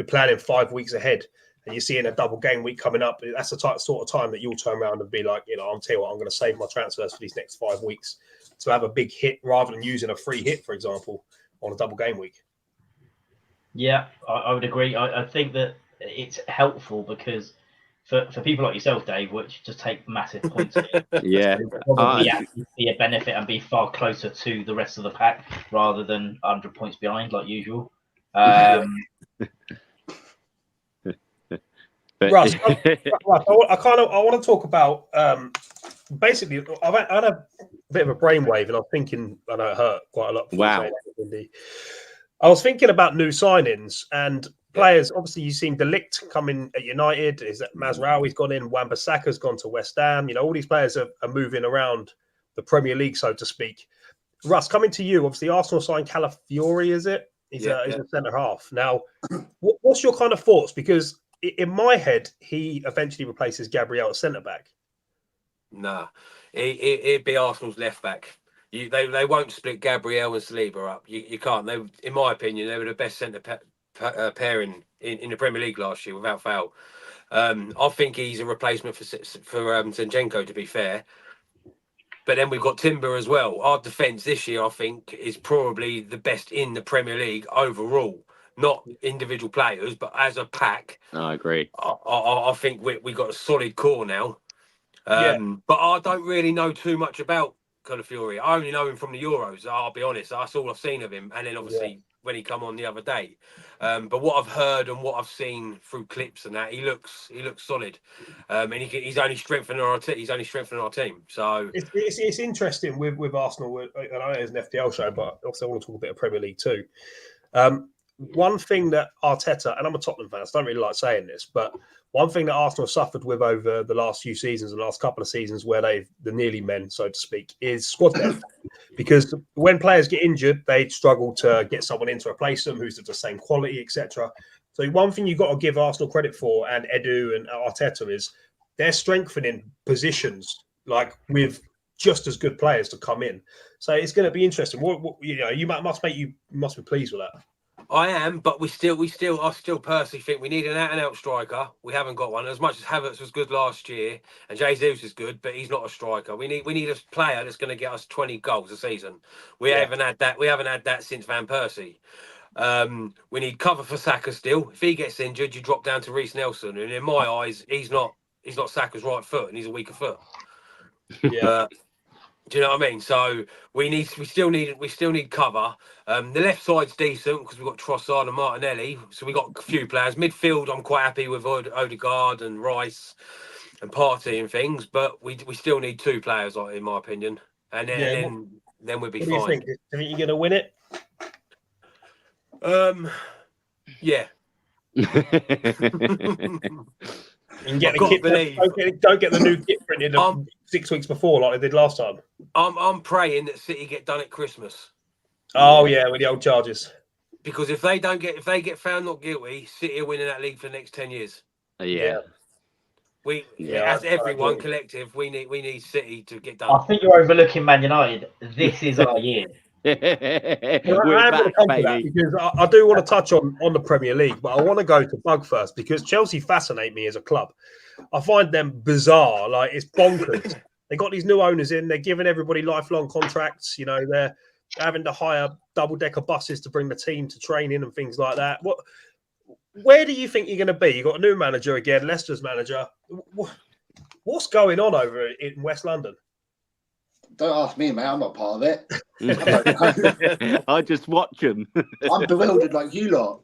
planning 5 weeks ahead and you're seeing a double game week coming up, that's the sort of time that you'll turn around and be like, I'll tell you what, I'm going to save my transfers for these next 5 weeks to have a big hit rather than using a free hit, for example, on a double game week. Yeah, I would agree. I think that it's helpful because for people like yourself, Dave, which just take massive points, probably actually see a benefit and be far closer to the rest of the pack rather than 100 points behind like usual. Russ, I want to talk about basically. I've had a bit of a brainwave, and I was thinking, and it hurt quite a lot. Wow. I was thinking about new signings and players. Obviously, you've seen De Ligt coming at United. Is that Mazraoui's gone in? Wan-Bissaka's gone to West Ham. All these players are moving around the Premier League, so to speak. Russ, coming to you. Obviously, Arsenal signed Calafiori. Is it? He's a centre half. Now, what's your kind of thoughts? Because in my head, he eventually replaces Gabriel at centre back. Nah, it'd be Arsenal's left back. They won't split Gabriel and Saliba up. You can't. In my opinion, they were the best centre pairing in the Premier League last year, without fail. I think he's a replacement for Zinchenko, to be fair. But then we've got Timber as well. Our defence this year, I think, is probably the best in the Premier League overall. Not individual players, but as a pack. I agree. I think we got a solid core now. But I don't really know too much about Calafiori. I only know him from the Euros. I'll be honest. That's all I've seen of him. And then obviously when he come on the other day. But what I've heard and what I've seen through clips and that, he looks solid. And he's only strengthening our team. So it's interesting with Arsenal. And I know it's an FPL show, but also I want to talk a bit of Premier League too. One thing that Arteta, and I'm a Tottenham fan, so I don't really like saying this, but one thing that Arsenal have suffered with over the last few seasons and the last couple of seasons where the nearly men, so to speak, is squad depth. Because when players get injured, they struggle to get someone in to replace them who's of the same quality, etc. So one thing you've got to give Arsenal credit for, and Edu and Arteta, is they're strengthening positions like with just as good players to come in. So it's going to be interesting. You must be pleased with that. I am, but I still personally think we need an out-and-out striker. We haven't got one. As much as Havertz was good last year, and Jesus is good, but he's not a striker. We need a player that's going to get us 20 goals a season. We haven't had that. We haven't had that since Van Persie. We need cover for Saka still. If he gets injured, you drop down to Reece Nelson, and in my eyes, he's not Saka's right foot, and he's a weaker foot. Yeah. Do you know what I mean? So we still need cover. The left side's decent because we've got Trossard and Martinelli. So we've got a few players. Midfield, I'm quite happy with Odegaard and Rice and Partey and things. But we still need 2 players, in my opinion. And then we'll be fine. Do you think you're going to win it? Yeah. And don't get the new kit printed 6 weeks before like they did last time. I'm praying that City get done at Christmas. Oh yeah, with the old charges. Because if they get found not guilty, City are winning that league for the next 10 years. Yeah. As everyone collective, we need City to get done. I think you're overlooking Man United. This is our year. We're back, baby. Because I do want to touch on the Premier League, but I want to go to Bug first because Chelsea fascinate me as a club. I find them bizarre, like it's bonkers. They got these new owners in, they're giving everybody lifelong contracts. You know, they're having to hire double-decker buses to bring the team to training and things like that. Where do you think you're going to be? You got a new manager again, Leicester's manager. What's going on over in West London? Don't ask me, mate. I'm not part of it. I just watch them. I'm bewildered like you lot.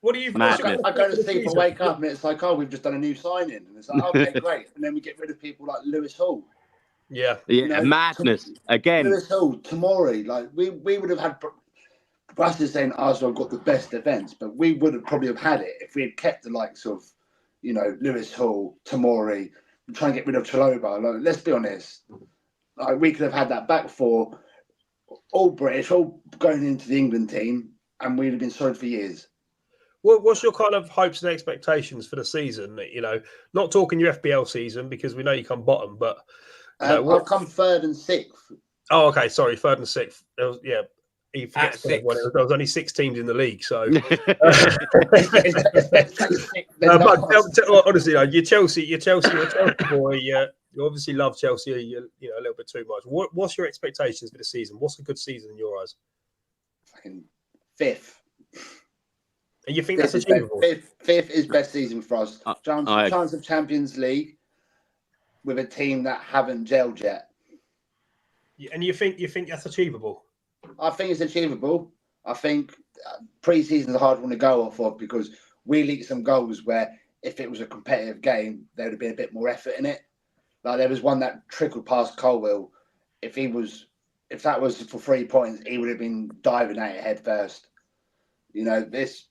What do you? I go to sleep and wake up, and it's like, oh, we've just done a new signing, and it's like, okay, great. And then we get rid of people like Lewis Hall. Yeah, madness again. Lewis Hall, Tomori, like we would have had. Russ is saying Arsenal got the best defence, but we would have probably have had it if we had kept the likes of, Lewis Hall, Tomori, trying to get rid of Chalobah. Like, let's be honest. Like, we could have had that back four, all British, all going into the England team, and we'd have been sorted for years. What's your kind of hopes and expectations for the season? Not talking your FPL season because we know you come bottom, but I'll come 3rd and 6th. Oh, okay, sorry, 3rd and 6th. He forgets there was only 6 teams in the league, so. Honestly, you're Chelsea boy. You obviously love Chelsea, a little bit too much. What's your expectations for the season? What's a good season in your eyes? Fucking 5th. And you think that's achievable? 5th is best season for us. Chance of Champions League with a team that haven't gelled yet. And you think that's achievable? I think it's achievable. I think pre-season is a hard one to go off of because we leaked some goals where if it was a competitive game, there would have been a bit more effort in it. Like there was one that trickled past Colwell. If that was for 3 points, he would have been diving at it head first. This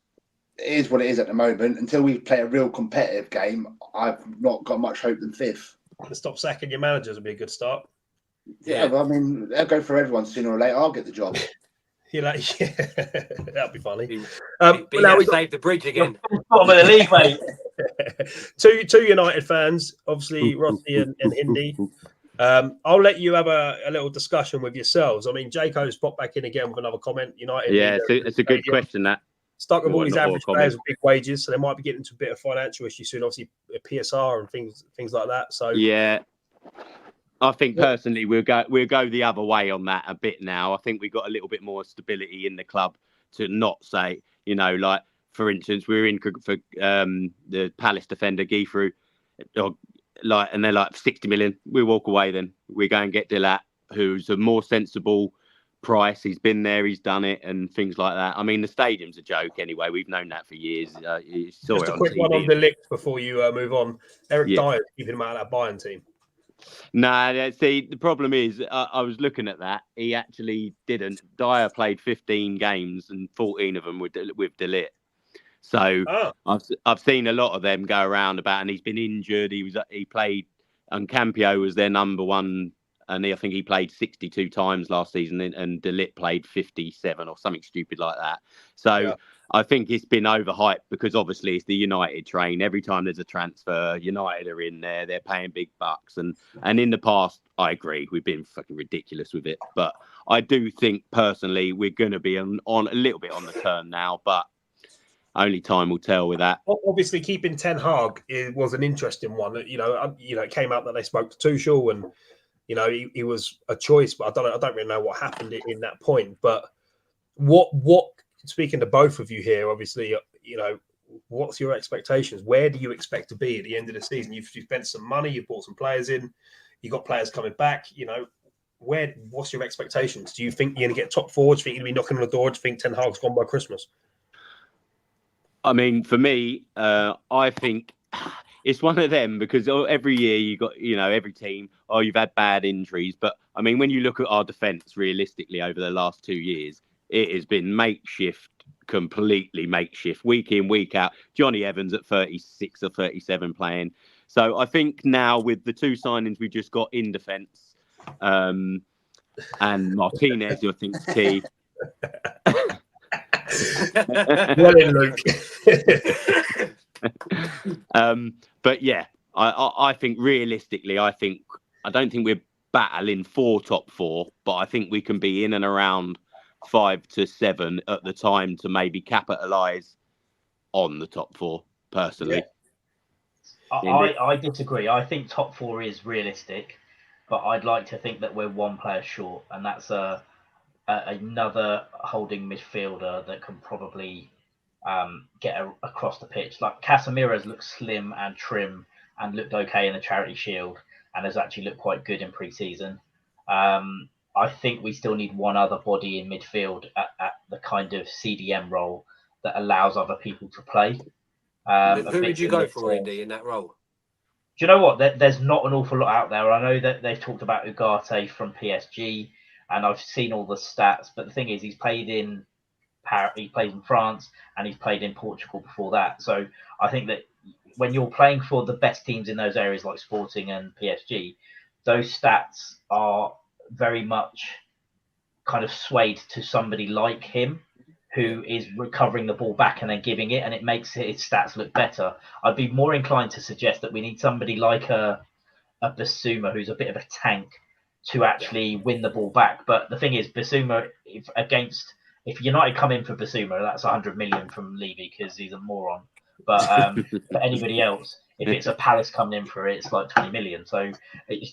is what it is at the moment. Until we play a real competitive game, I've not got much hope than 5th. Stop sacking your managers would be a good start. Yeah, well, I mean, they'll go for everyone sooner or later. I'll get the job. That'd be funny. Now we saved the bridge again. Bottom of the league, mate. Two United fans, obviously Rossi and Indy. I'll let you have a little discussion with yourselves. I mean, Jaco's popped back in again with another comment. United. Yeah, it's a good question. That stuck with all What, these not average more players common? with big wages, so they might be getting into a bit of financial issues soon. Obviously, PSR and things like that. So Yeah, I think personally we'll go the other way on that a bit now. I think we've got a little bit more stability in the club to not say, like for instance, we're in for the Palace defender Gifu, and they're like 60 million. We walk away, then we go and get Dilat, who's a more sensible price. He's been there, he's done it, and things like that. I mean, the stadium's a joke anyway. We've known that for years. You saw just it a on quick TV. one on Delict before you move on. Eric Dyer keeping him out of that Bayern team. No, see, the problem is, I was looking at that. He actually didn't. Dyer played 15 games and 14 of them with Delit. So I've seen a lot of them go around about, and he's been injured. He played, and Campio was their number one, and I think he played 62 times last season, and Delit played 57 or something stupid like that. So I think it's been overhyped because obviously it's the United train. Every time there's a transfer, United are in there. They're paying big bucks, and in the past, I agree, we've been fucking ridiculous with it. But I do think personally we're going to be on a little bit on the turn now, but only time will tell with that. Obviously, keeping Ten Hag was an interesting one. It came out that they spoke to Tuchel, and he was a choice, but I don't really know what happened in that point. But what speaking to both of you here, obviously, what's your expectations? Where do you expect to be at the end of the season? You've spent some money, you've brought some players in, you've got players coming back. What's your expectations? Do you think you're going to get top four? Do you think you're going to be knocking on the door? Do you think Ten Hag's gone by Christmas? I mean, for me, I think it's one of them because every year you got, every team, you've had bad injuries. But I mean, when you look at our defence realistically over the last 2 years, it has been makeshift, completely makeshift, week in, week out. Johnny Evans at 36 or 37 playing. So I think now with the two signings we just got in defence, and Martinez, I think, is key. Well in, Luke. But yeah, I think realistically, I don't think we're battling for top four, but I think we can be in and around 5 to 7 at the time to maybe capitalise on the top four. Personally, I disagree. I think top four is realistic, but I'd like to think that we're one player short, and that's another holding midfielder that can probably get across the pitch. Like Casemiro's looked slim and trim and looked okay in the Charity Shield and has actually looked quite good in pre-season. I think we still need one other body in midfield at the kind of CDM role that allows other people to play. Who would you go for, Indy, in that role? Do you know what? There's not an awful lot out there. I know that they've talked about Ugarte from PSG, and I've seen all the stats. But the thing is, he's played in France, and he's played in Portugal before that. So I think that when you're playing for the best teams in those areas like Sporting and PSG, those stats are very much kind of swayed to somebody like him, who is recovering the ball back and then giving it, and it makes his stats look better. I'd be more inclined to suggest that we need somebody like a Basuma, who's a bit of a tank, to actually win the ball back. But the thing is, Basuma, if United come in for Basuma, that's 100 million from Levy because he's a moron. But for anybody else, if it's a Palace coming in for it, it's like 20 million. So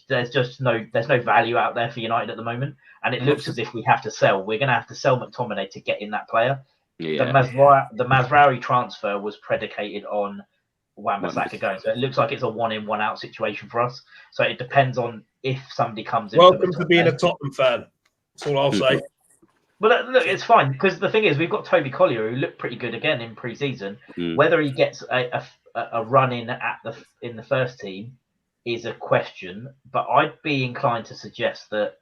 there's no value out there for United at the moment, and it looks as if we have to sell. We're going to have to sell McTominay to get in that player. Yeah. The Mazraoui transfer was predicated on Wan-Bissaka going, so it looks like it's a one in, one out situation for us. So it depends on if somebody comes in. Welcome to being a Tottenham fan. That's all I'll say. Well, look, it's fine because the thing is, we've got Toby Collier who looked pretty good again in pre-season. Whether he gets a run in in the first team is a question, but I'd be inclined to suggest that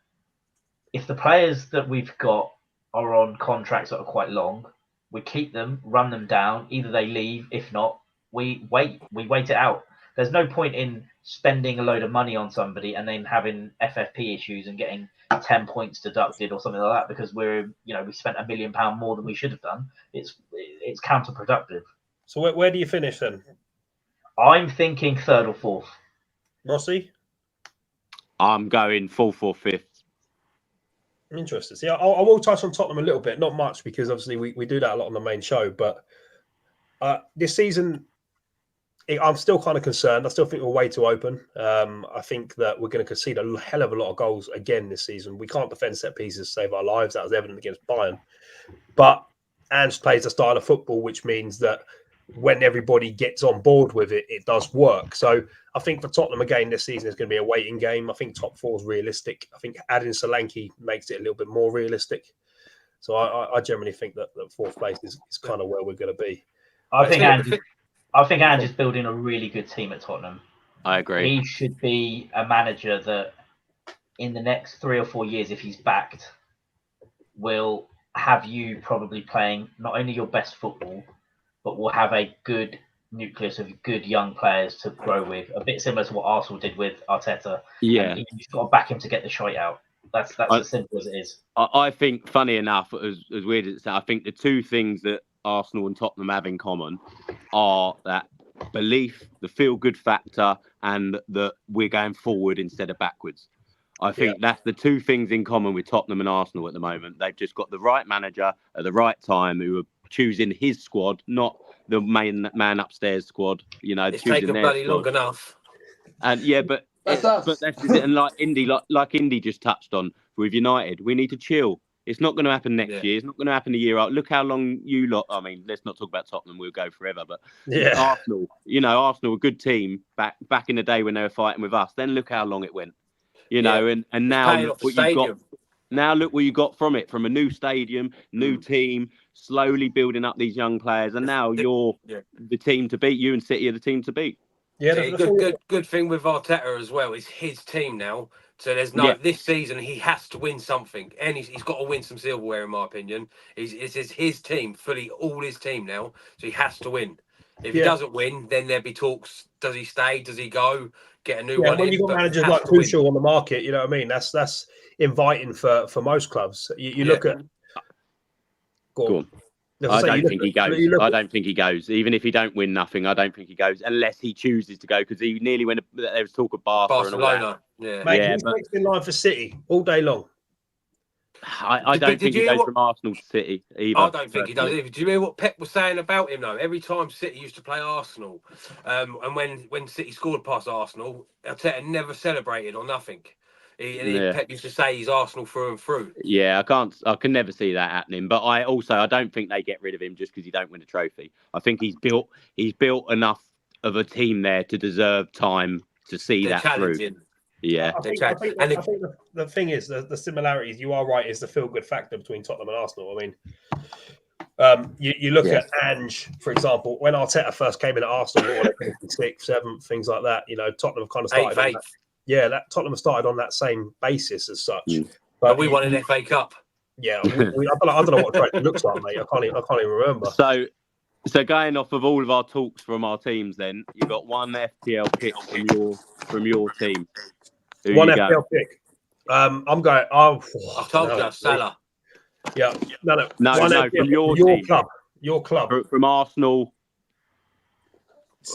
if the players that we've got are on contracts that are quite long, we keep them, run them down. Either they leave, if not, we wait it out. There's no point in spending a load of money on somebody and then having FFP issues and getting 10 points deducted or something like that because we spent £1 million more than we should have done. It's counterproductive. So where do you finish then? I'm thinking third or fourth. Rossi? I'm going fourth or fifth. Interesting. See, I will touch on Tottenham a little bit, not much, because obviously we do that a lot on the main show. But this season, I'm still kind of concerned. I still think we're way too open. I think that we're going to concede a hell of a lot of goals again this season. We can't defend set pieces to save our lives. That was evident against Bayern. But Ange plays a style of football, which means that when everybody gets on board with it, it does work. So I think for Tottenham again this season is going to be a waiting game. I think top four is realistic. I think adding Solanke makes it a little bit more realistic. So I generally think that fourth place is kind of where we're going to be. I think Ange is building a really good team at Tottenham. I agree. He should be a manager that in the next 3 or 4 years, if he's backed, will have you probably playing not only your best football, but will have a good nucleus of good young players to grow with. A bit similar to what Arsenal did with Arteta. Yeah. And you've got to back him to get the shite out. That's as simple as it is. I think, funny enough, as weird as it sounds, I think the two things that Arsenal and Tottenham have in common are that belief, the feel-good factor, and that we're going forward instead of backwards. I think that's the two things in common with Tottenham and Arsenal at the moment. They've just got the right manager at the right time who are choosing his squad, not the main man upstairs squad. You know, it's taken bloody long enough. And but that's it. And like Indy just touched on with United, we need to chill. It's not going to happen next year. It's not going to happen a year out. Look how long you lot. I mean, let's not talk about Tottenham. We'll go forever. But Arsenal, Arsenal, a good team back in the day when they were fighting with us. Then look how long it went. And now look what you got. Now look what you got from it, from a new stadium, new team, slowly building up these young players, and now you're the team to beat. You and City are the team to beat. Yeah, good thing with Arteta as well. It's his team now, so there's this season he has to win something, and he's got to win some silverware, in my opinion. It's his team, fully all his team now, so he has to win. If he doesn't win, then there'll be talks. Does he stay? Does he go? Get a new one. When you've got managers like Tuchel on the market, you know what I mean? That's inviting for most clubs. You look at. Go on. I don't think he goes. I don't think he goes. Even if he don't win nothing, I don't think he goes unless he chooses to go, because he nearly went. There was talk of Barcelona. Mate, he's next in line for City all day long. I don't think he goes from Arsenal to City either. I don't think he does either. Do you remember what Pep was saying about him though? Every time City used to play Arsenal, and when City scored past Arsenal, Arteta never celebrated or nothing. Pep used to say he's Arsenal through and through. Yeah, I can never see that happening. But I don't think they get rid of him just because he don't win a trophy. I think he's built enough of a team there to deserve time to see that through. Yeah, I think the thing is the similarities. You are right. Is the feel-good factor between Tottenham and Arsenal. I mean, you look at Ange, for example. When Arteta first came in at Arsenal, 6th, 7th, things like that. Tottenham kind of started. 8th. Tottenham started on that same basis as such. But we won an FA Cup. Yeah, I don't know what it looks like, mate. I can't even remember. So going off of all of our talks from our teams, then you've got one FPL pick from your team. One FPL pick. I'm going. I told you, Salah. Yeah. No. From your team. Club. Your club. From Arsenal.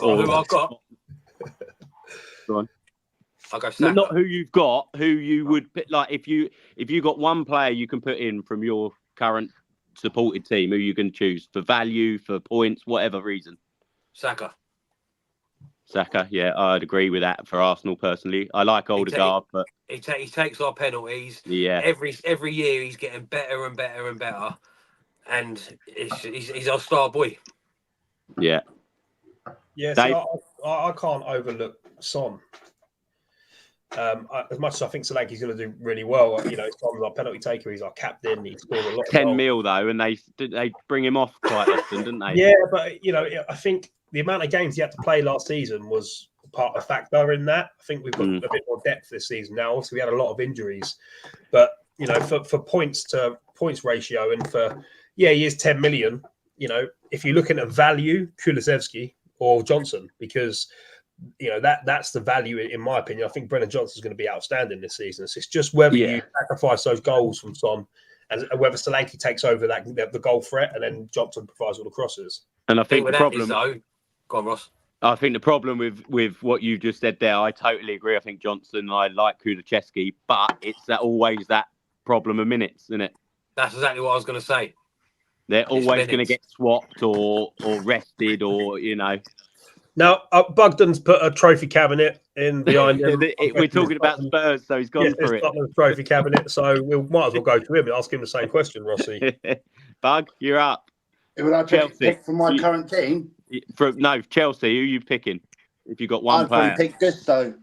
Who I've got? Go on. I'll go Saka. Not who you've got. Who you would pick? Like if you got one player you can put in from your current supported team, who you can choose for value, for points, whatever reason. Saka, yeah, I'd agree with that for Arsenal personally. I like Odegaard, but he takes our penalties. Yeah, every year he's getting better and better and better, and he's our star boy. Yeah. Yeah, so I can't overlook Son. As much as I think Solanke's going to do really well, Son's our penalty taker. He's our captain. He scored a lot. 10 mil though, and they bring him off quite often, didn't they? Yeah, but I think the amount of games he had to play last season was part of a factor in that. I think we've got a bit more depth this season now. So we had a lot of injuries, but for points ratio and for he is 10 million. If you're looking at value, Kulusevski or Johnson, because that's the value in my opinion. I think Brennan Johnson's going to be outstanding this season. It's just whether you sacrifice those goals from Son and whether Solanke takes over the goal threat and then Johnson provides all the crosses. And I think the problem. Go on, Ross. I think the problem with what you just said there, I totally agree. I think Johnson, I like Kulusevski, but it's always that problem of minutes, isn't it? That's exactly what I was going to say. They're It's always going to minutes. get swapped or rested or, you know. Now, Bugden's put a trophy cabinet in behind him. We're talking about Spurs, so he's gone for it. Tottenham's trophy cabinet, so we might as well go to him and ask him the same question, Rossi. Bug, you're up. Who would I Chelsea. pick from my current team? No, Chelsea. Who are you picking? If you got one I'd player, probably pick Gusto.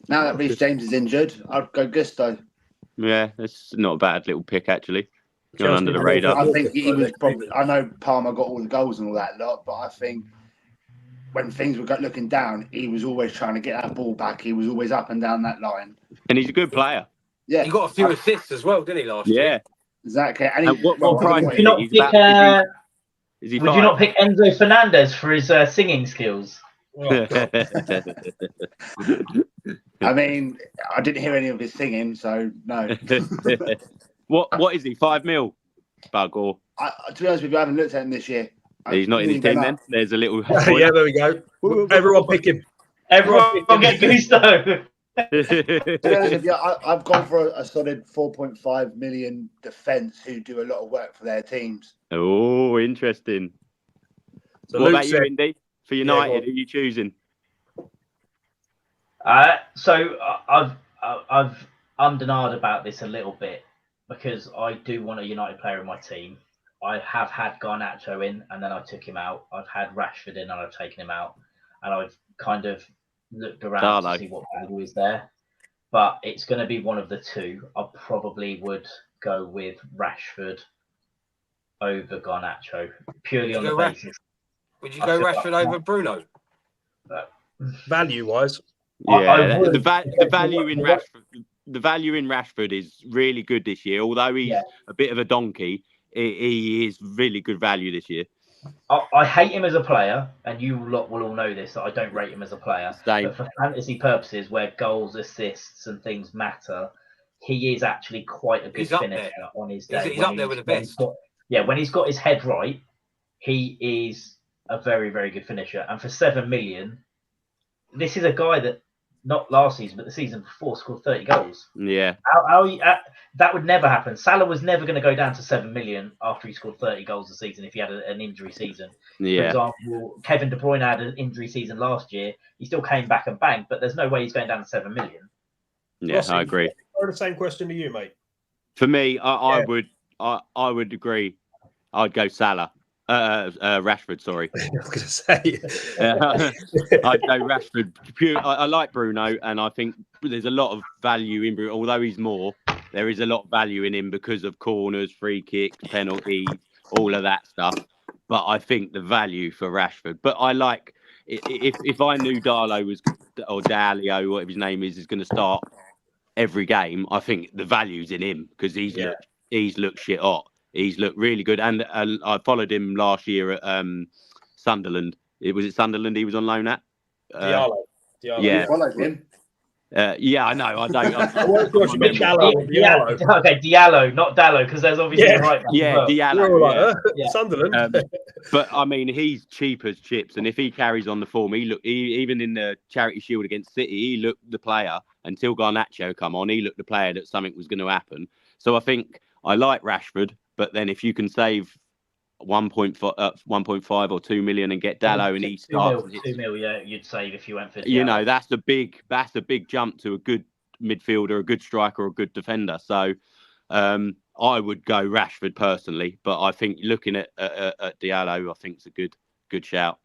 Now that Reece James is injured, I'd go Gusto. yeah, it's not a bad little pick actually. Gone Chelsea under the have radar. I think he was probably. I know Palmer got all the goals and all that lot, but I think when things were looking down, he was always trying to get that ball back. He was always up and down that line. And he's a good player. Yeah, He got a few assists as well, didn't he, last year? Yeah. exactly. And And what price Would you not is pick? Is he Would you not pick Enzo Fernandez for his singing skills? Oh, God. I mean, I didn't hear any of his singing, so no. What is he? 5 mil, Bug, or To be honest with you, I haven't looked at him this year. he's not in his team then? There's a little. Yeah, there we go. Everyone pick him. Everyone get Gusto. To be honest with you, I've gone for a solid 4.5 million defence who do a lot of work for their teams. Oh, interesting. So What Luke about you, said- Indy? For go United, on. who are you choosing? So I've undenied about this a little bit because I do want a United player in my team. I have had Garnacho in and then I took him out. I've had Rashford in and I've taken him out. And I've kind of looked around to see what value is there. But it's going to be one of the two. I probably would go with Rashford over Garnacho purely on the basis. Would you go Rashford over Bruno? Value-wise. Yeah, would. the value in Rashford. The value in Rashford is really good this year. Although he's a bit of a donkey, he is really good value this year. I hate him as a player, and you lot will all know this, that I don't rate him as a player. Same. But for fantasy purposes, where goals, assists, and things matter, he is actually quite a good finisher on his day. He's up there with the best. When he's got his head right, he is a very, very good finisher. And for 7 million, this is a guy that, not last season, but the season before, scored 30 goals. Yeah. That would never happen. Salah was never going to go down to 7 million after he scored 30 goals a season if he had an injury season. Yeah. For example, Kevin De Bruyne had an injury season last year. He still came back and banged, but there's no way he's going down to 7 million. Yeah, Rossi, I agree. The same question to you, mate. For me, I would agree. I'd go Salah. Rashford, sorry. I was going to say. I'd go Rashford. I like Bruno, and I think there's a lot of value in Bruno. Although he's more, there is a lot of value in him because of corners, free kicks, penalties, all of that stuff. But I think the value for Rashford. But I like if I knew Darlow was or Dalio, whatever his name is going to start every game. I think the value's in him because he's looked shit hot. He's looked really good, and I followed him last year at Sunderland. Was it Sunderland he was on loan at? Diallo. Yeah. Followed him. Yeah, I know. I don't. I won't call you Diallo or Diallo. Okay, Diallo, not Dallo, because there's obviously a right back. Yeah, as well. Diallo. You're all right, Yeah. Sunderland. But I mean, he's cheap as chips, and if he carries on the form, even in the Charity Shield against City, he looked the player until Garnacho come on. He looked the player that something was going to happen. So I think I like Rashford, but then if you can save 1.5 or 2 million and get Dallo and he starts 2 mil, yeah, you'd save if you went for Diallo. you know, that's a big jump to a good midfielder, a good striker, a good defender. So I would go Rashford personally, but I think looking at Diallo, I think it's a good shout.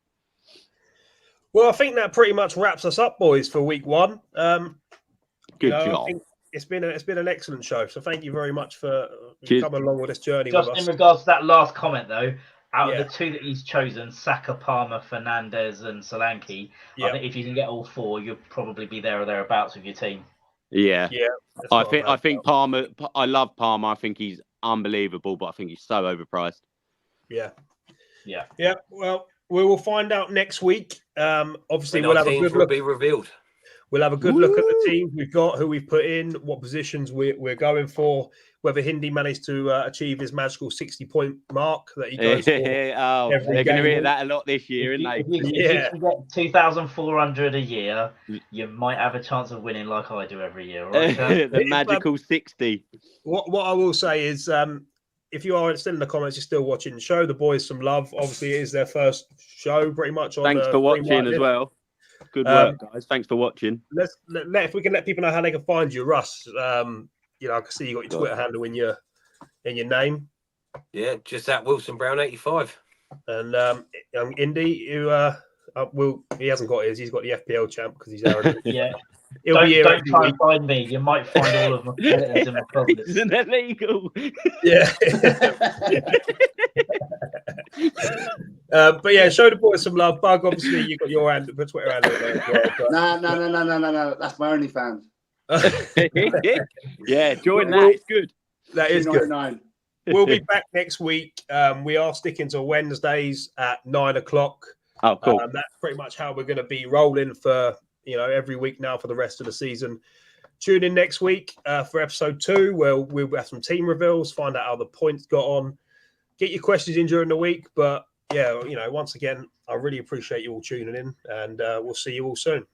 Well, I think that pretty much wraps us up, boys, for week one. Good job. I think it's been an excellent show. So thank you very much for Cheers. coming along with this journey Just with us. in regards to that last comment, though, out of the two that he's chosen, Saka, Palmer, Fernandez, and Solanke, I think if you can get all four, you'll probably be there or thereabouts with your team. Yeah. I think Palmer. Palmer. I love Palmer. I think he's unbelievable, but I think he's so overpriced. Yeah. Well, we will find out next week. Obviously, When we'll our have a teams good will look. be revealed. We'll have a good look at the teams we've got, who we've put in, what positions we're going for, whether Hindi managed to achieve his magical 60-point mark that he goes for. They're going to hear that a lot this year, aren't they? If you can get 2,400 a year, you might have a chance of winning like I do every year. Right, the magical 60. What I will say is, if you are still in the comments, you're still watching, show the boys some love. Obviously, it is their first show pretty much. Thanks for watching as well. Good work, guys. Thanks for watching. If we can let people know how they can find you, Russ. I can see you got your Twitter handle in your name. Yeah, just at Wilson Brown 85. And Indy, who he hasn't got his. He's got the FPL champ because he's arrogant. Yeah. Don't try and find me. You might find all of my skeletons in my closet. Isn't it illegal? Yeah. But yeah, show the boys some love. Bug, obviously, you got your Twitter handle there as well. No. That's my OnlyFans. Yeah, join that. It's good. That is good. We'll be back next week. We are sticking to Wednesdays at 9 o'clock. Oh, cool. That's pretty much how we're going to be rolling for every week now for the rest of the season. Tune in next week for episode 2, where we'll have some team reveals, find out how the points got on. Get your questions in during the week. But yeah, once again, I really appreciate you all tuning in, and we'll see you all soon.